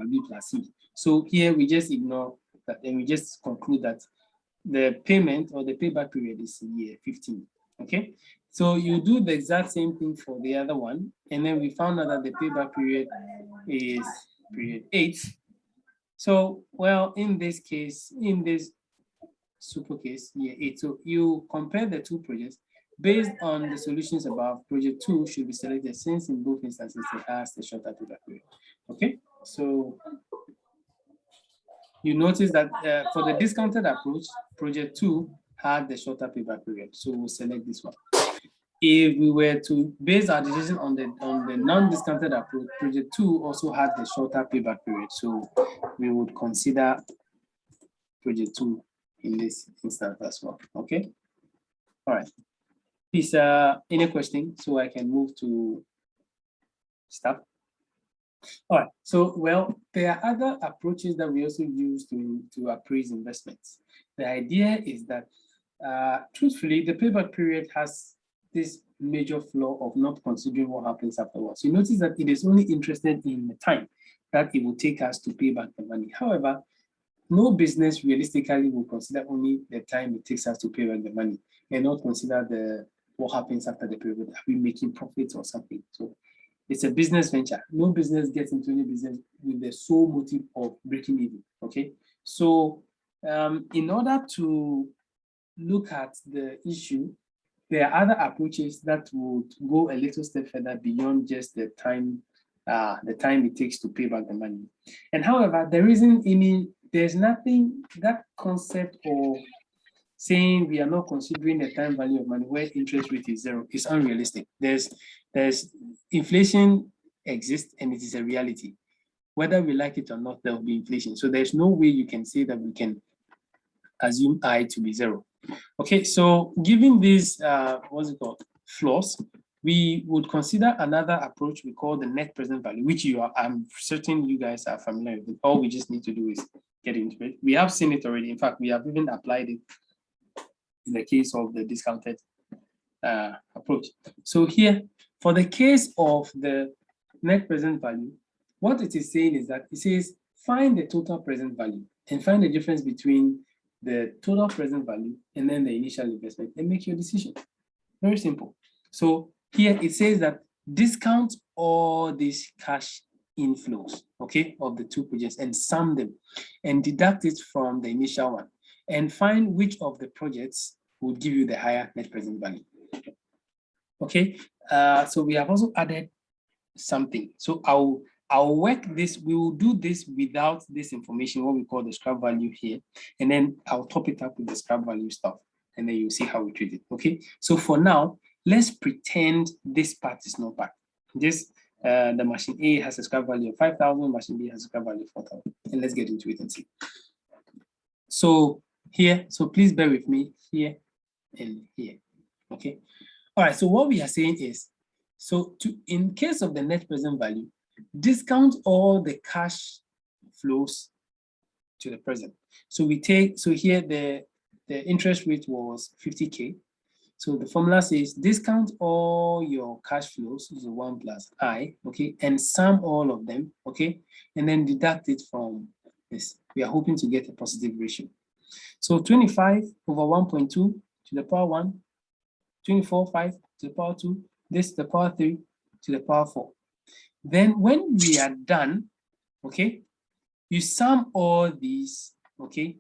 B plus C. So here we just ignore that, and we just conclude that the payment or the payback period is year 15. Okay, so you do the exact same thing for the other one, and then we found out that the payback period is period 8. So, well, in this case, in this super case, year 8. So you compare the two projects based on the solutions above. Project 2 should be selected since in both instances it has the shorter payback period. Okay, so you notice that for the discounted approach, project 2 had the shorter payback period. So we'll select this one. If we were to base our decision on the non-discounted approach, project 2 also had the shorter payback period. So we would consider project 2 in this instance as well. Okay. All right. Please, any question so I can move to stuff. All right. So, well, there are other approaches that we also use to appraise investments. The idea is that, truthfully, the payback period has this major flaw of not considering what happens afterwards. You notice that it is only interested in the time that it will take us to pay back the money. However, no business realistically will consider only the time it takes us to pay back the money and not consider what happens after the period. Are we making profits or something? So it's a business venture. No business gets into any business with the sole motive of breaking even. Okay. So in order to look at the issue, there are other approaches that would go a little step further beyond just the time it takes to pay back the money. And however, there's nothing, that concept or saying we are not considering the time value of money where interest rate is 0 is unrealistic. There's inflation exists and it is a reality. Whether we like it or not, there will be inflation. So there's no way you can say that we can assume I to be 0. Okay, so given these flaws, we would consider another approach we call the net present value, which I'm certain you guys are familiar with. All we just need to do is get into it. We have seen it already. In fact, we have even applied it in the case of the discounted approach. So here, for the case of the net present value, what it is saying is that it says find the total present value and find the difference between the total present value and then the initial investment and make your decision. Very simple. So here it says that discount all these cash inflows, okay, of the two projects and sum them and deduct it from the initial one and find which of the projects will give you the higher net present value. Okay, so we have also added something. So I'll work this, we will do this without this information, what we call the scrap value here, and then I'll top it up with the scrap value stuff, and then you'll see how we treat it. Okay, so for now, let's pretend this part is not back. This the machine A has a scrap value of 5,000, machine B has a scrap value of 4,000, and let's get into it and see. So here, so please bear with me here and here. Okay, all right, so what we are saying is, so in case of the net present value, discount all the cash flows to the present. So here the interest rate was 50K. So the formula says discount all your cash flows, so 1 plus I, okay, and sum all of them, okay, and then deduct it from this. We are hoping to get a positive ratio. So 25 over 1.2 to the power 1, 24, 5 to the power 2, this to the power 3 to the power 4. Then when we are done, okay, you sum all these, okay,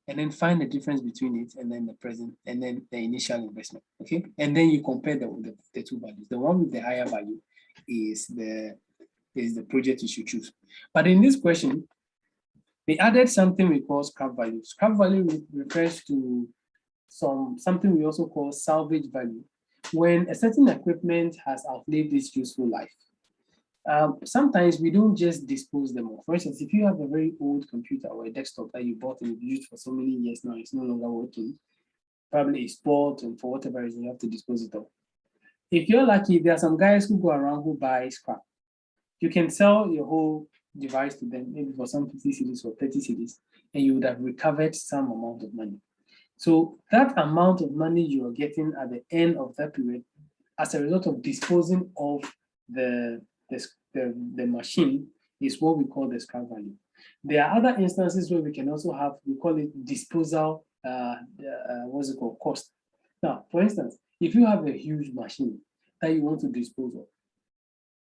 and then find the difference between it and then the present and then the initial investment, okay? And then you compare the two values. The one with the higher value is the project you should choose. But in this question, we added something we call scrap value. Scrap value refers to something we also call salvage value. When a certain equipment has outlived its useful life, sometimes we don't just dispose them off. For instance, if you have a very old computer or a desktop that you bought and you've used for so many years now, it's no longer working, probably it's spoiled, and for whatever reason, you have to dispose it off. If you're lucky, there are some guys who go around who buy scrap. You can sell your whole device to them, maybe for some 50 cedis or 30 cedis, and you would have recovered some amount of money. So that amount of money you are getting at the end of that period, as a result of disposing of the machine, is what we call the scrap value. There are other instances where we can also have, we call it disposal, what's it called, cost. Now, for instance, if you have a huge machine that you want to dispose of,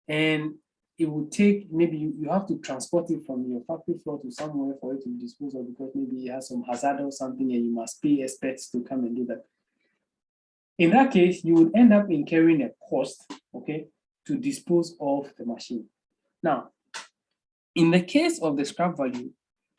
and it would take, maybe you have to transport it from your factory floor to somewhere for it to be disposed of, because maybe it has some hazard or something and you must pay experts to come and do that. In that case, you would end up incurring a cost, okay, to dispose of the machine. Now, in the case of the scrap value,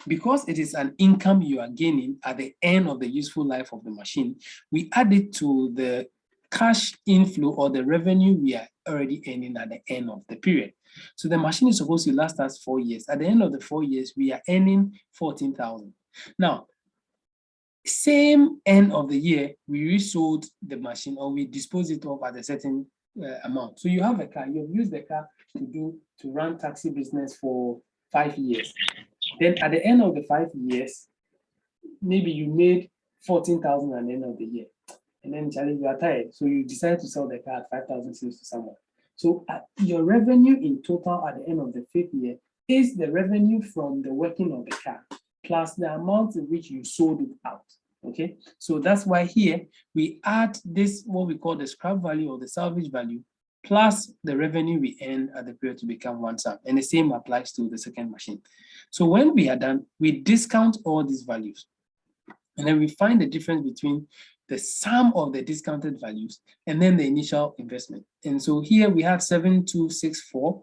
because it is an income you are gaining at the end of the useful life of the machine, we add it to the cash inflow or the revenue we are already earning at the end of the period. So the machine is supposed to last us 4 years. At the end of the 4 years, we are earning 14,000. Now, same end of the year, we resold the machine or we dispose it off at a certain amount. So you have a car, you've used the car to run taxi business for 5 years. Then at the end of the 5 years, maybe you made 14,000 at the end of the year. And then Charlie, you are tired. So you decide to sell the car at 5,000 to someone. So your revenue in total at the end of the 5th year is the revenue from the working of the car, plus the amount in which you sold it out. Okay, so that's why here we add this, what we call the scrap value or the salvage value, plus the revenue we earn at the period to become one sum. And the same applies to the second machine. So when we are done, we discount all these values. And then we find the difference between the sum of the discounted values and then the initial investment. And so here we had 7,264.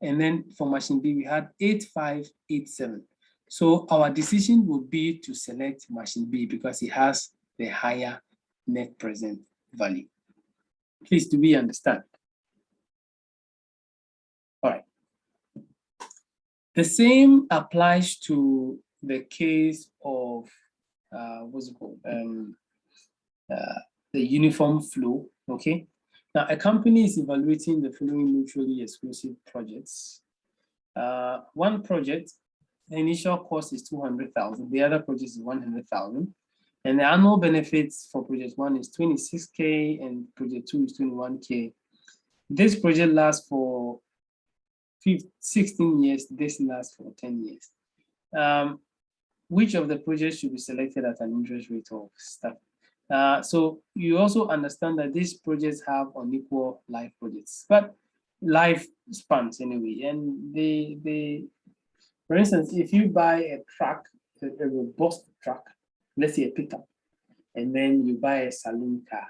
And then for machine B, we had 8,587. So our decision would be to select machine B because it has the higher net present value. Please, do we understand? All right. The same applies to the case of what's it called? The uniform flow. Okay. Now, a company is evaluating the following mutually exclusive projects. One project, the initial cost is 200,000. The other project is 100,000. And the annual benefits for project 1 is 26K and project 2 is 21K. This project lasts for 16 years. This lasts for 10 years. Which of the projects should be selected at an interest rate of stuff? So you also understand that these projects have unequal life projects, but life spans anyway. And they for instance, if you buy a truck, a robust truck, let's say a pickup, and then you buy a saloon car,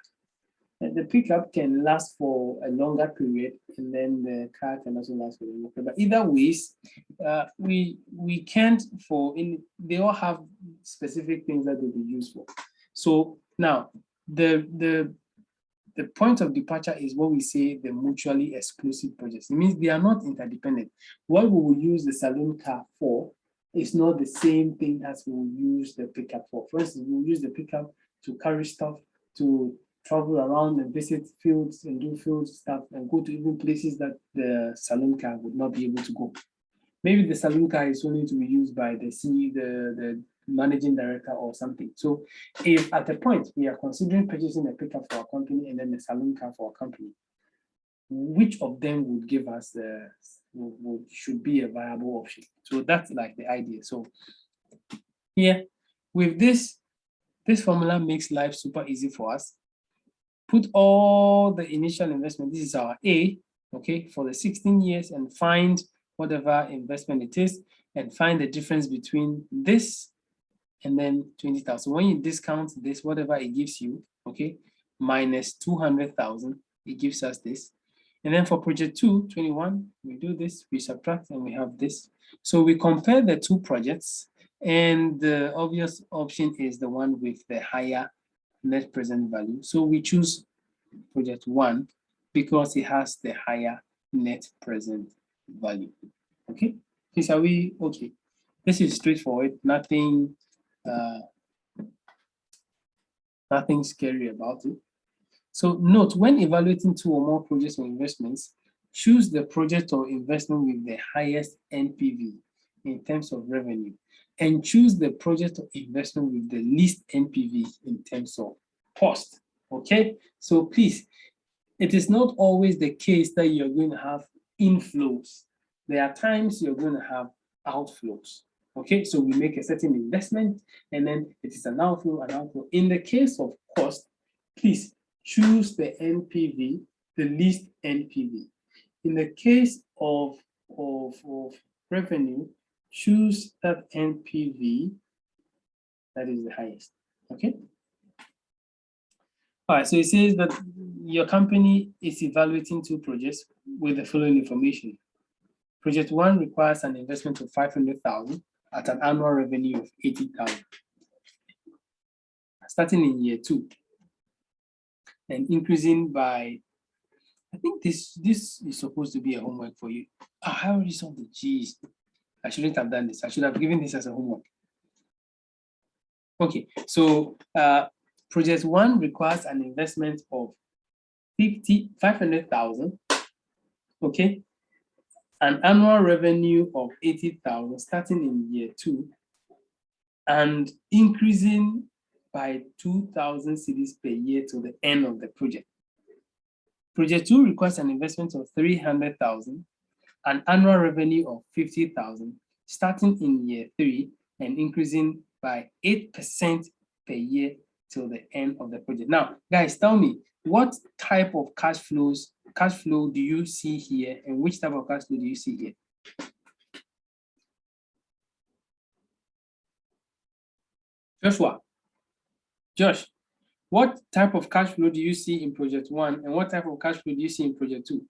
and the pickup can last for a longer period, and then the car can also last for a longer period. But either ways, we can't they all have specific things that they'll be used for. So now the point of departure is what we say the mutually exclusive projects. It means they are not interdependent. What we will use the saloon car for is not the same thing as we will use the pickup for. For instance, we will use the pickup to carry stuff, to travel around and visit fields and do field stuff and go to even places that the saloon car would not be able to go. Maybe the saloon car is only to be used by the managing director or something. So if at a point we are considering purchasing a pickup for our company and then a saloon car for our company, which of them would give us should be a viable option? So that's like the idea. So here with this formula makes life super easy for us. Put all the initial investment, this is our A, okay, for the 16 years, and find whatever investment it is and find the difference between this and then 20,000. When you discount this, whatever it gives you, okay, minus 200,000, it gives us this. And then for project 2, 21, we do this, we subtract, and we have this. So we compare the two projects, and the obvious option is the one with the higher net present value. So we choose project 1 because it has the higher net present value. Okay, please, are we okay? This is straightforward, nothing scary about it. So note, when evaluating 2 or more projects or investments, choose the project or investment with the highest NPV in terms of revenue, and choose the project or investment with the least NPV in terms of cost. Okay, so please, it is not always the case that you're going to have inflows. There are times you're going to have outflows. Okay, so we make a certain investment and then it is an outflow, In the case of cost, please choose the NPV, the least NPV. In the case of revenue, choose that NPV that is the highest. Okay. All right, so it says that your company is evaluating 2 projects with the following information. Project 1 requires an investment of 500,000 at an annual revenue of 80,000. Starting in year 2 and increasing by, I think this is supposed to be a homework for you. I already saw the G's. I shouldn't have done this. I should have given this as a homework. Okay, so project 1 requires an investment of 500,000, okay, an annual revenue of 80,000 starting in year 2 and increasing by 2,000 cedis per year to the end of the project. Project 2 requires an investment of 300,000, an annual revenue of 50,000 starting in year 3 and increasing by 8% per year till the end of the project. Now, guys, tell me, what type of cash flow do you see here, and which type of cash flow do you see here? Josh, what type of cash flow do you see in project 1, and what type of cash flow do you see in project 2?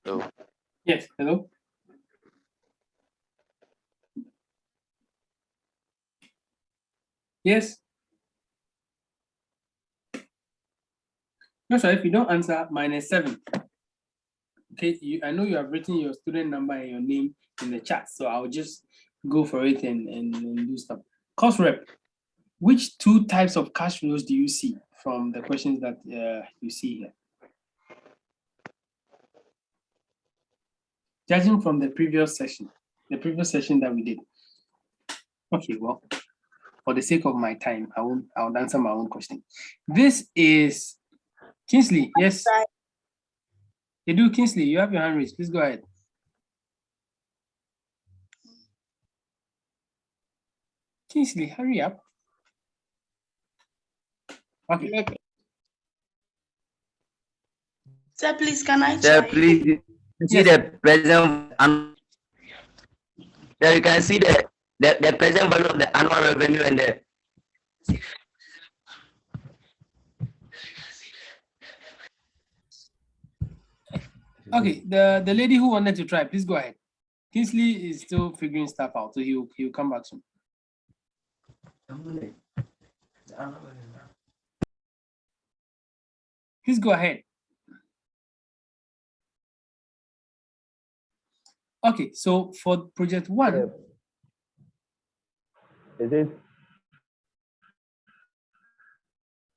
Hello. Yes, hello. Yes. Joshua, if you don't answer, -7. Okay, I know you have written your student number and your name in the chat, so I'll just go for it and do stuff. Cost rep, which 2 types of cash flows do you see from the questions that you see here? Judging from the previous session that we did. Okay, well, for the sake of my time, I'll answer my own question. This is Kingsley. Yes. Edu, Kingsley, you have your hand raised. Please go ahead. Kingsley, hurry up. Okay. Sir, please, can I Sir, try? please see the present and there you can see the present value of the annual revenue and the okay, the lady who wanted to try, please go ahead. Kingsley is still figuring stuff out, so he'll come back soon. Please go ahead. Okay, so for project 1, Is it?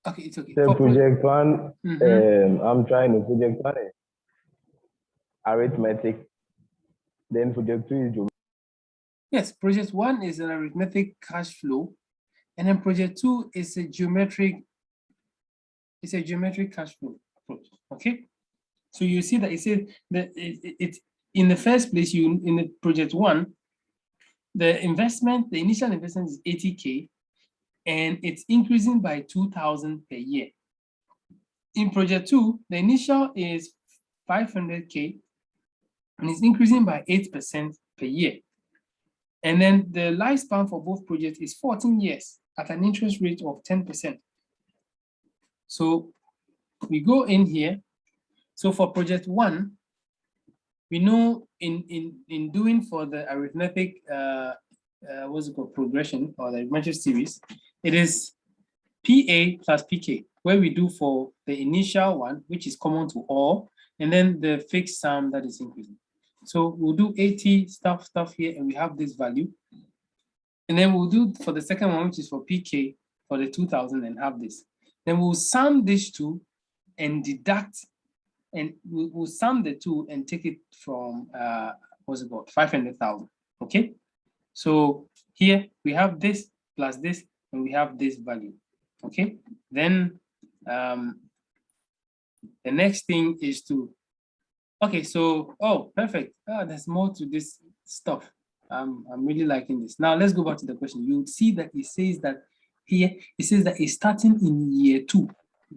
Okay, it's okay. So project 1, I'm trying to project 1 arithmetic. Then project 2 is geometry. Yes, project 1 is an arithmetic cash flow, and then project 2 is a geometric cash flow approach. Okay, so you see that it says that it's in the first place, in the project 1, the initial investment is 80K, and it's increasing by 2,000 per year. In project 2, the initial is 500K, and it's increasing by 8% per year. And then the lifespan for both projects is 14 years at an interest rate of 10%. So we go in here. So for project 1, we know in doing for the arithmetic, what's it called, progression or the arithmetic series, it is PA plus PK, where we do for the initial one, which is common to all, and then the fixed sum that is increasing. So we'll do 80 stuff here, and we have this value. And then we'll do for the second one, which is for PK for the 2,000 and have this. Then we'll sum these two and deduct, and we'll sum the two and take it from, what's it called, 500,000, okay? So here we have this plus this, and we have this value, okay? Then the next thing is to, okay, so, oh, perfect. Oh, there's more to this stuff. I'm really liking this. Now let's go back to the question. You'll see that it says that here, it says that it's starting in year 2.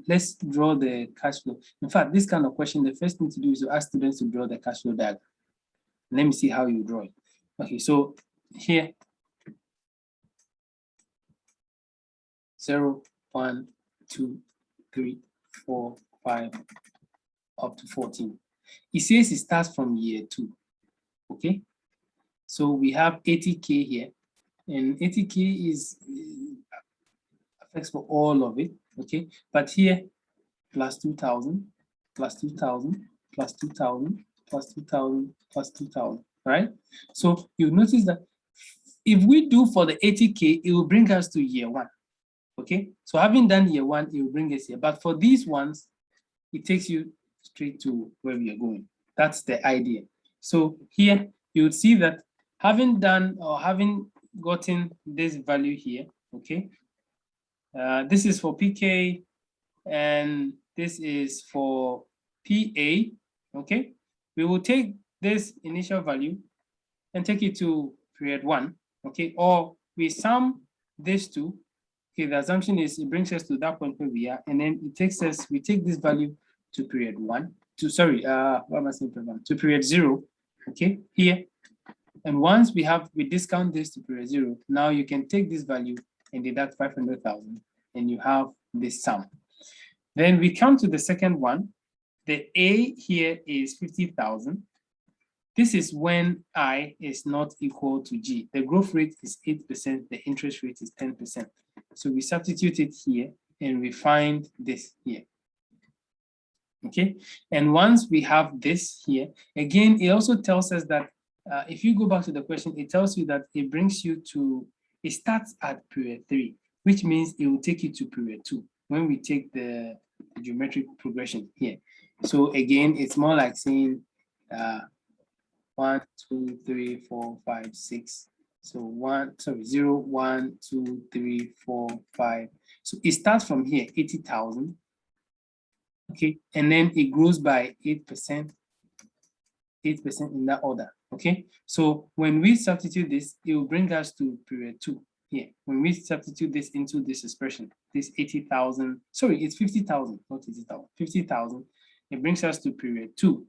Let's draw the cash flow. In fact, this kind of question, the first thing to do is to ask students to draw the cash flow diagram. Let me see how you draw it. Okay, so here, 0, 1, 2, 3, 4, 5, up to 14. It says it starts from year 2, okay? So we have 80K here, and 80K is affects for all of it, okay? But here, plus 2,000, plus 2,000, plus 2,000, plus 2,000, plus 2,000, right? So you notice that if we do for the 80K, it will bring us to year 1, okay? So having done year 1, it will bring us here. But for these ones, it takes you straight to where we are going. That's the idea. So here, you would see that having done or having gotten this value here, okay? This is for PK, and this is for PA, okay? We will take this initial value and take it to period 1, okay? Or we sum these two. Okay, the assumption is it brings us to that point where we are, and then it takes us, we take this value to period 1, to, sorry, what am I saying, to period 0, okay, here. And once we discount this to period 0, now you can take this value and deduct 500,000, and you have this sum. Then we come to the second one. The A here is 50,000. This is when I is not equal to G. The growth rate is 8%, the interest rate is 10%. So we substitute it here, and we find this here. Okay, and once we have this here, again, it also tells us that if you go back to the question, it tells you that it brings you to, it starts at period 3, which means it will take you to period 2 when we take the geometric progression here. So again, it's more like saying 1, 2, 3, 4, 5, 6. So 0, 1, 2, 3, 4, 5. So it starts from here, 80,000. Okay, and then it grows by 8% in that order. Okay, so when we substitute this, it will bring us to period 2 here. When we substitute this into this expression, this 80,000, sorry, it's 50,000, not 80,000, 50,000, it brings us to period 2.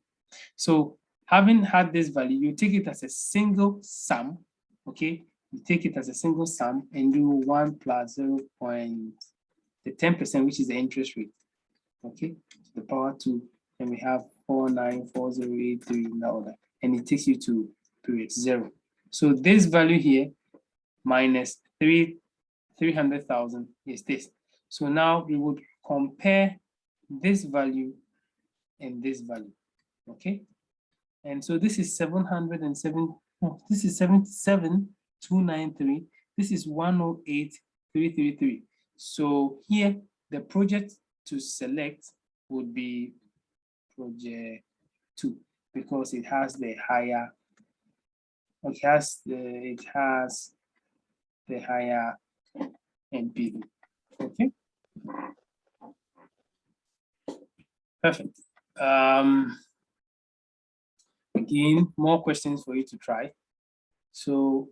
So having had this value, you take it as a single sum, okay? You take it as a single sum and do 1 plus 0. The 10%, which is the interest rate, okay, to the power 2, and we have 494083 in that order, and it takes you to period 0. So this value here minus 300,000 is this. So now we would compare this value and this value, okay? And so this is 707, no, this is 77,293. This is 108,333. So here the project to select would be project 2 because it has the higher, it has the higher NPV. Okay. Perfect. Again, more questions for you to try. So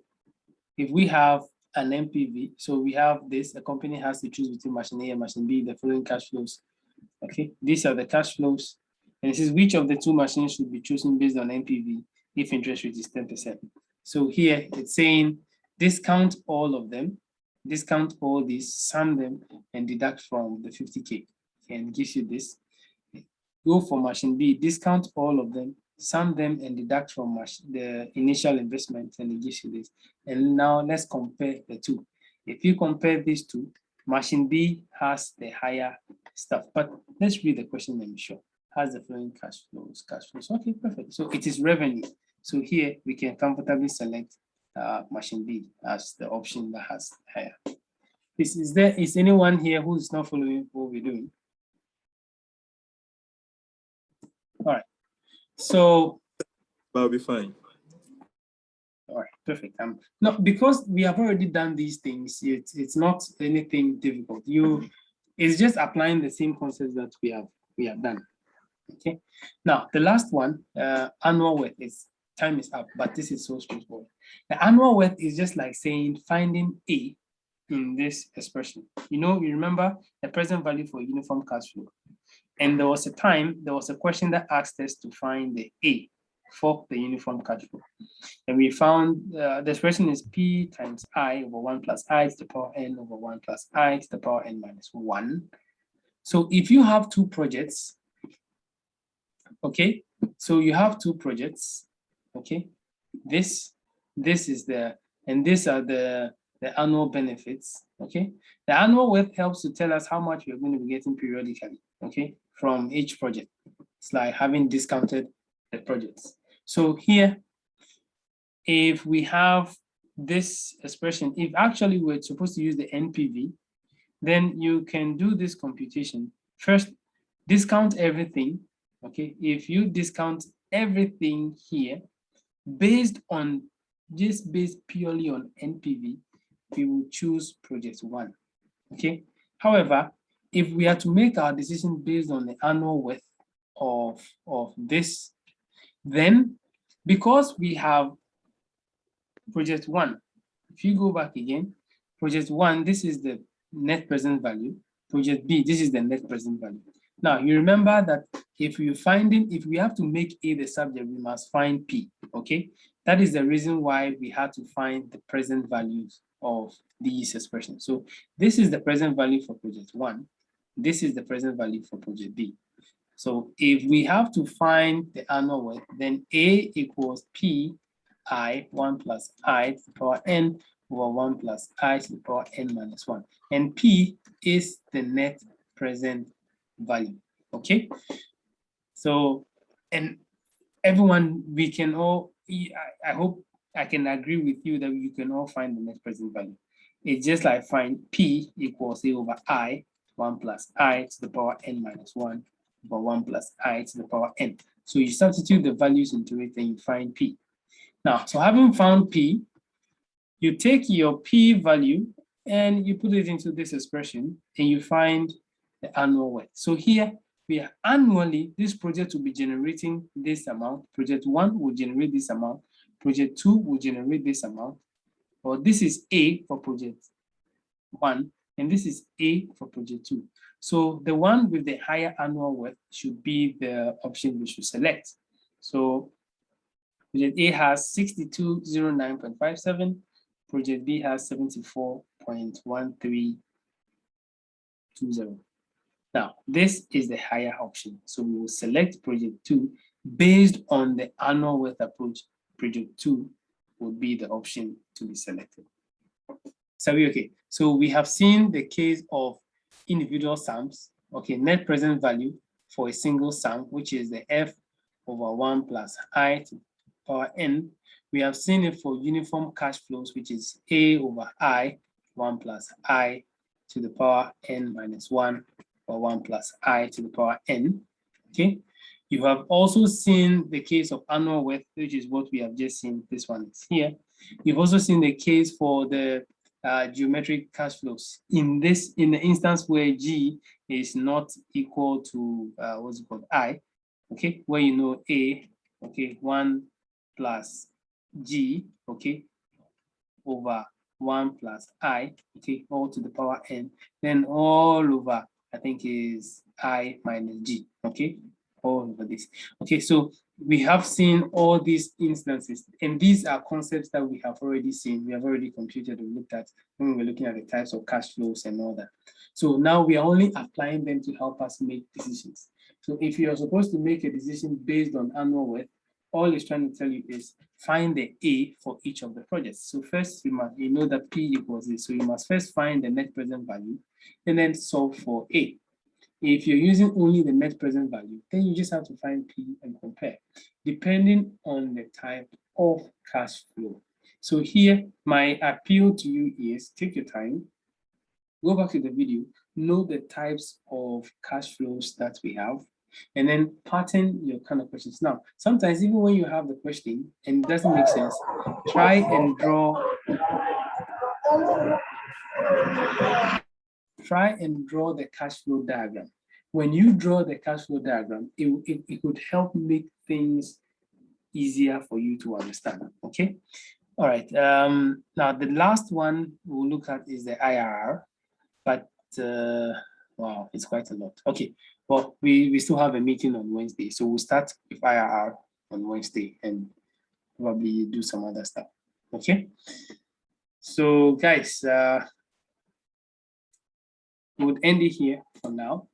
if we have an NPV, so we have this, a company has to choose between machine A and machine B, the following cash flows. Okay, these are the cash flows. And this is which of the two machines should be chosen based on NPV if interest rate is 10%. So here it's saying discount all of them, discount all these, sum them, and deduct from the 50K. And gives you this. Go for machine B, discount all of them, sum them, and deduct from the initial investment, and it gives you this. And now let's compare the two. If you compare these two, machine B has the higher stuff, but let's read the question and be sure. Has the following cash flows, cash flows. Okay, perfect. So it is revenue. So here we can comfortably select machine B as the option that has higher. Is anyone here who's not following what we're doing? All right. So That'll be fine. all right, perfect. No, because we have already done these things, it's not anything difficult. It's just applying the same concepts that we have done. Okay. Now the last one, annual worth is time is up, but this is so straightforward. The annual worth is just like saying finding A in this expression. You remember the present value for uniform cash flow. And there was a question that asked us to find the A for the uniform cash flow. And we found the expression is P times I over 1 plus I to the power n over 1 plus I to the power n minus 1. So if you have two projects, okay, so you have two projects, okay, this is and these are the annual benefits, okay. The annual worth helps to tell us how much we're going to be getting periodically, okay, from each project. It's like having discounted the projects. So here, if we have this expression, if actually we're supposed to use the NPV, then you can do this computation. First, discount everything, okay? If you discount everything here, based purely on NPV, we will choose project 1, okay? However, if we are to make our decision based on the annual worth of this, then because we have project 1, if you go back again, project 1, this is the net present value. Project B, this is the net present value. Now, you remember that if we have to make A the subject, we must find P, okay? That is the reason why we had to find the present values of these expressions. So this is the present value for project 1. This is the present value for project B. So if we have to find the annual worth, then A equals P I 1 plus I to the power n over 1 plus I to the power n minus 1. And P is the net present value, okay? So, and everyone, we can all, I hope I can agree with you that you can all find the net present value. It's just like find P equals A over I, 1 plus I to the power n minus 1 over 1 plus I to the power n. So you substitute the values into it and you find P. Now, so having found P, you take your P value and you put it into this expression and you find the annual worth. So here we are annually, this project will be generating this amount. Project 1 will generate this amount. Project 2 will generate this amount. Or this is A for project 1, and this is A for project 2. So the one with the higher annual worth should be the option we should select. So project A has 6209.57. Project B has 74.1320. Now, this is the higher option. So we will select project 2 based on the annual worth approach. Project 2 would be the option to be selected. So okay, so we have seen the case of individual sums, okay, net present value for a single sum, which is the F over 1 plus I to the power n. We have seen it for uniform cash flows, which is A over I, 1 plus I to the power n minus 1, or 1 plus I to the power n, okay? You have also seen the case of annual worth, which is what we have just seen. This one is here. You've also seen the case for the geometric cash flows in the instance where G is not equal to what's it called, I, okay, where you know A, okay, 1 plus G, okay, over 1 plus I, okay, all to the power n, then all over, I think, is I minus G, okay, all over this. Okay, so we have seen all these instances, and these are concepts that we have already seen, we have already computed and looked at when we were looking at the types of cash flows and all that. So now we are only applying them to help us make decisions. So if you are supposed to make a decision based on annual worth, all it's trying to tell you is find the A for each of the projects. So first, you know that P equals this. So you must first find the net present value and then solve for A. If you're using only the net present value, then you just have to find P and compare, depending on the type of cash flow. So here, my appeal to you is take your time, go back to the video, know the types of cash flows that we have, and then pattern your kind of questions. Now, sometimes even when you have the question and it doesn't make sense, try and draw the cash flow diagram. When you draw the cash flow diagram, it could help make things easier for you to understand, okay? All right, now the last one we'll look at is the IRR, but wow, it's quite a lot. Okay, well, we still have a meeting on Wednesday, so we'll start with IRR on Wednesday and probably do some other stuff, okay? So guys, we would end it here for now.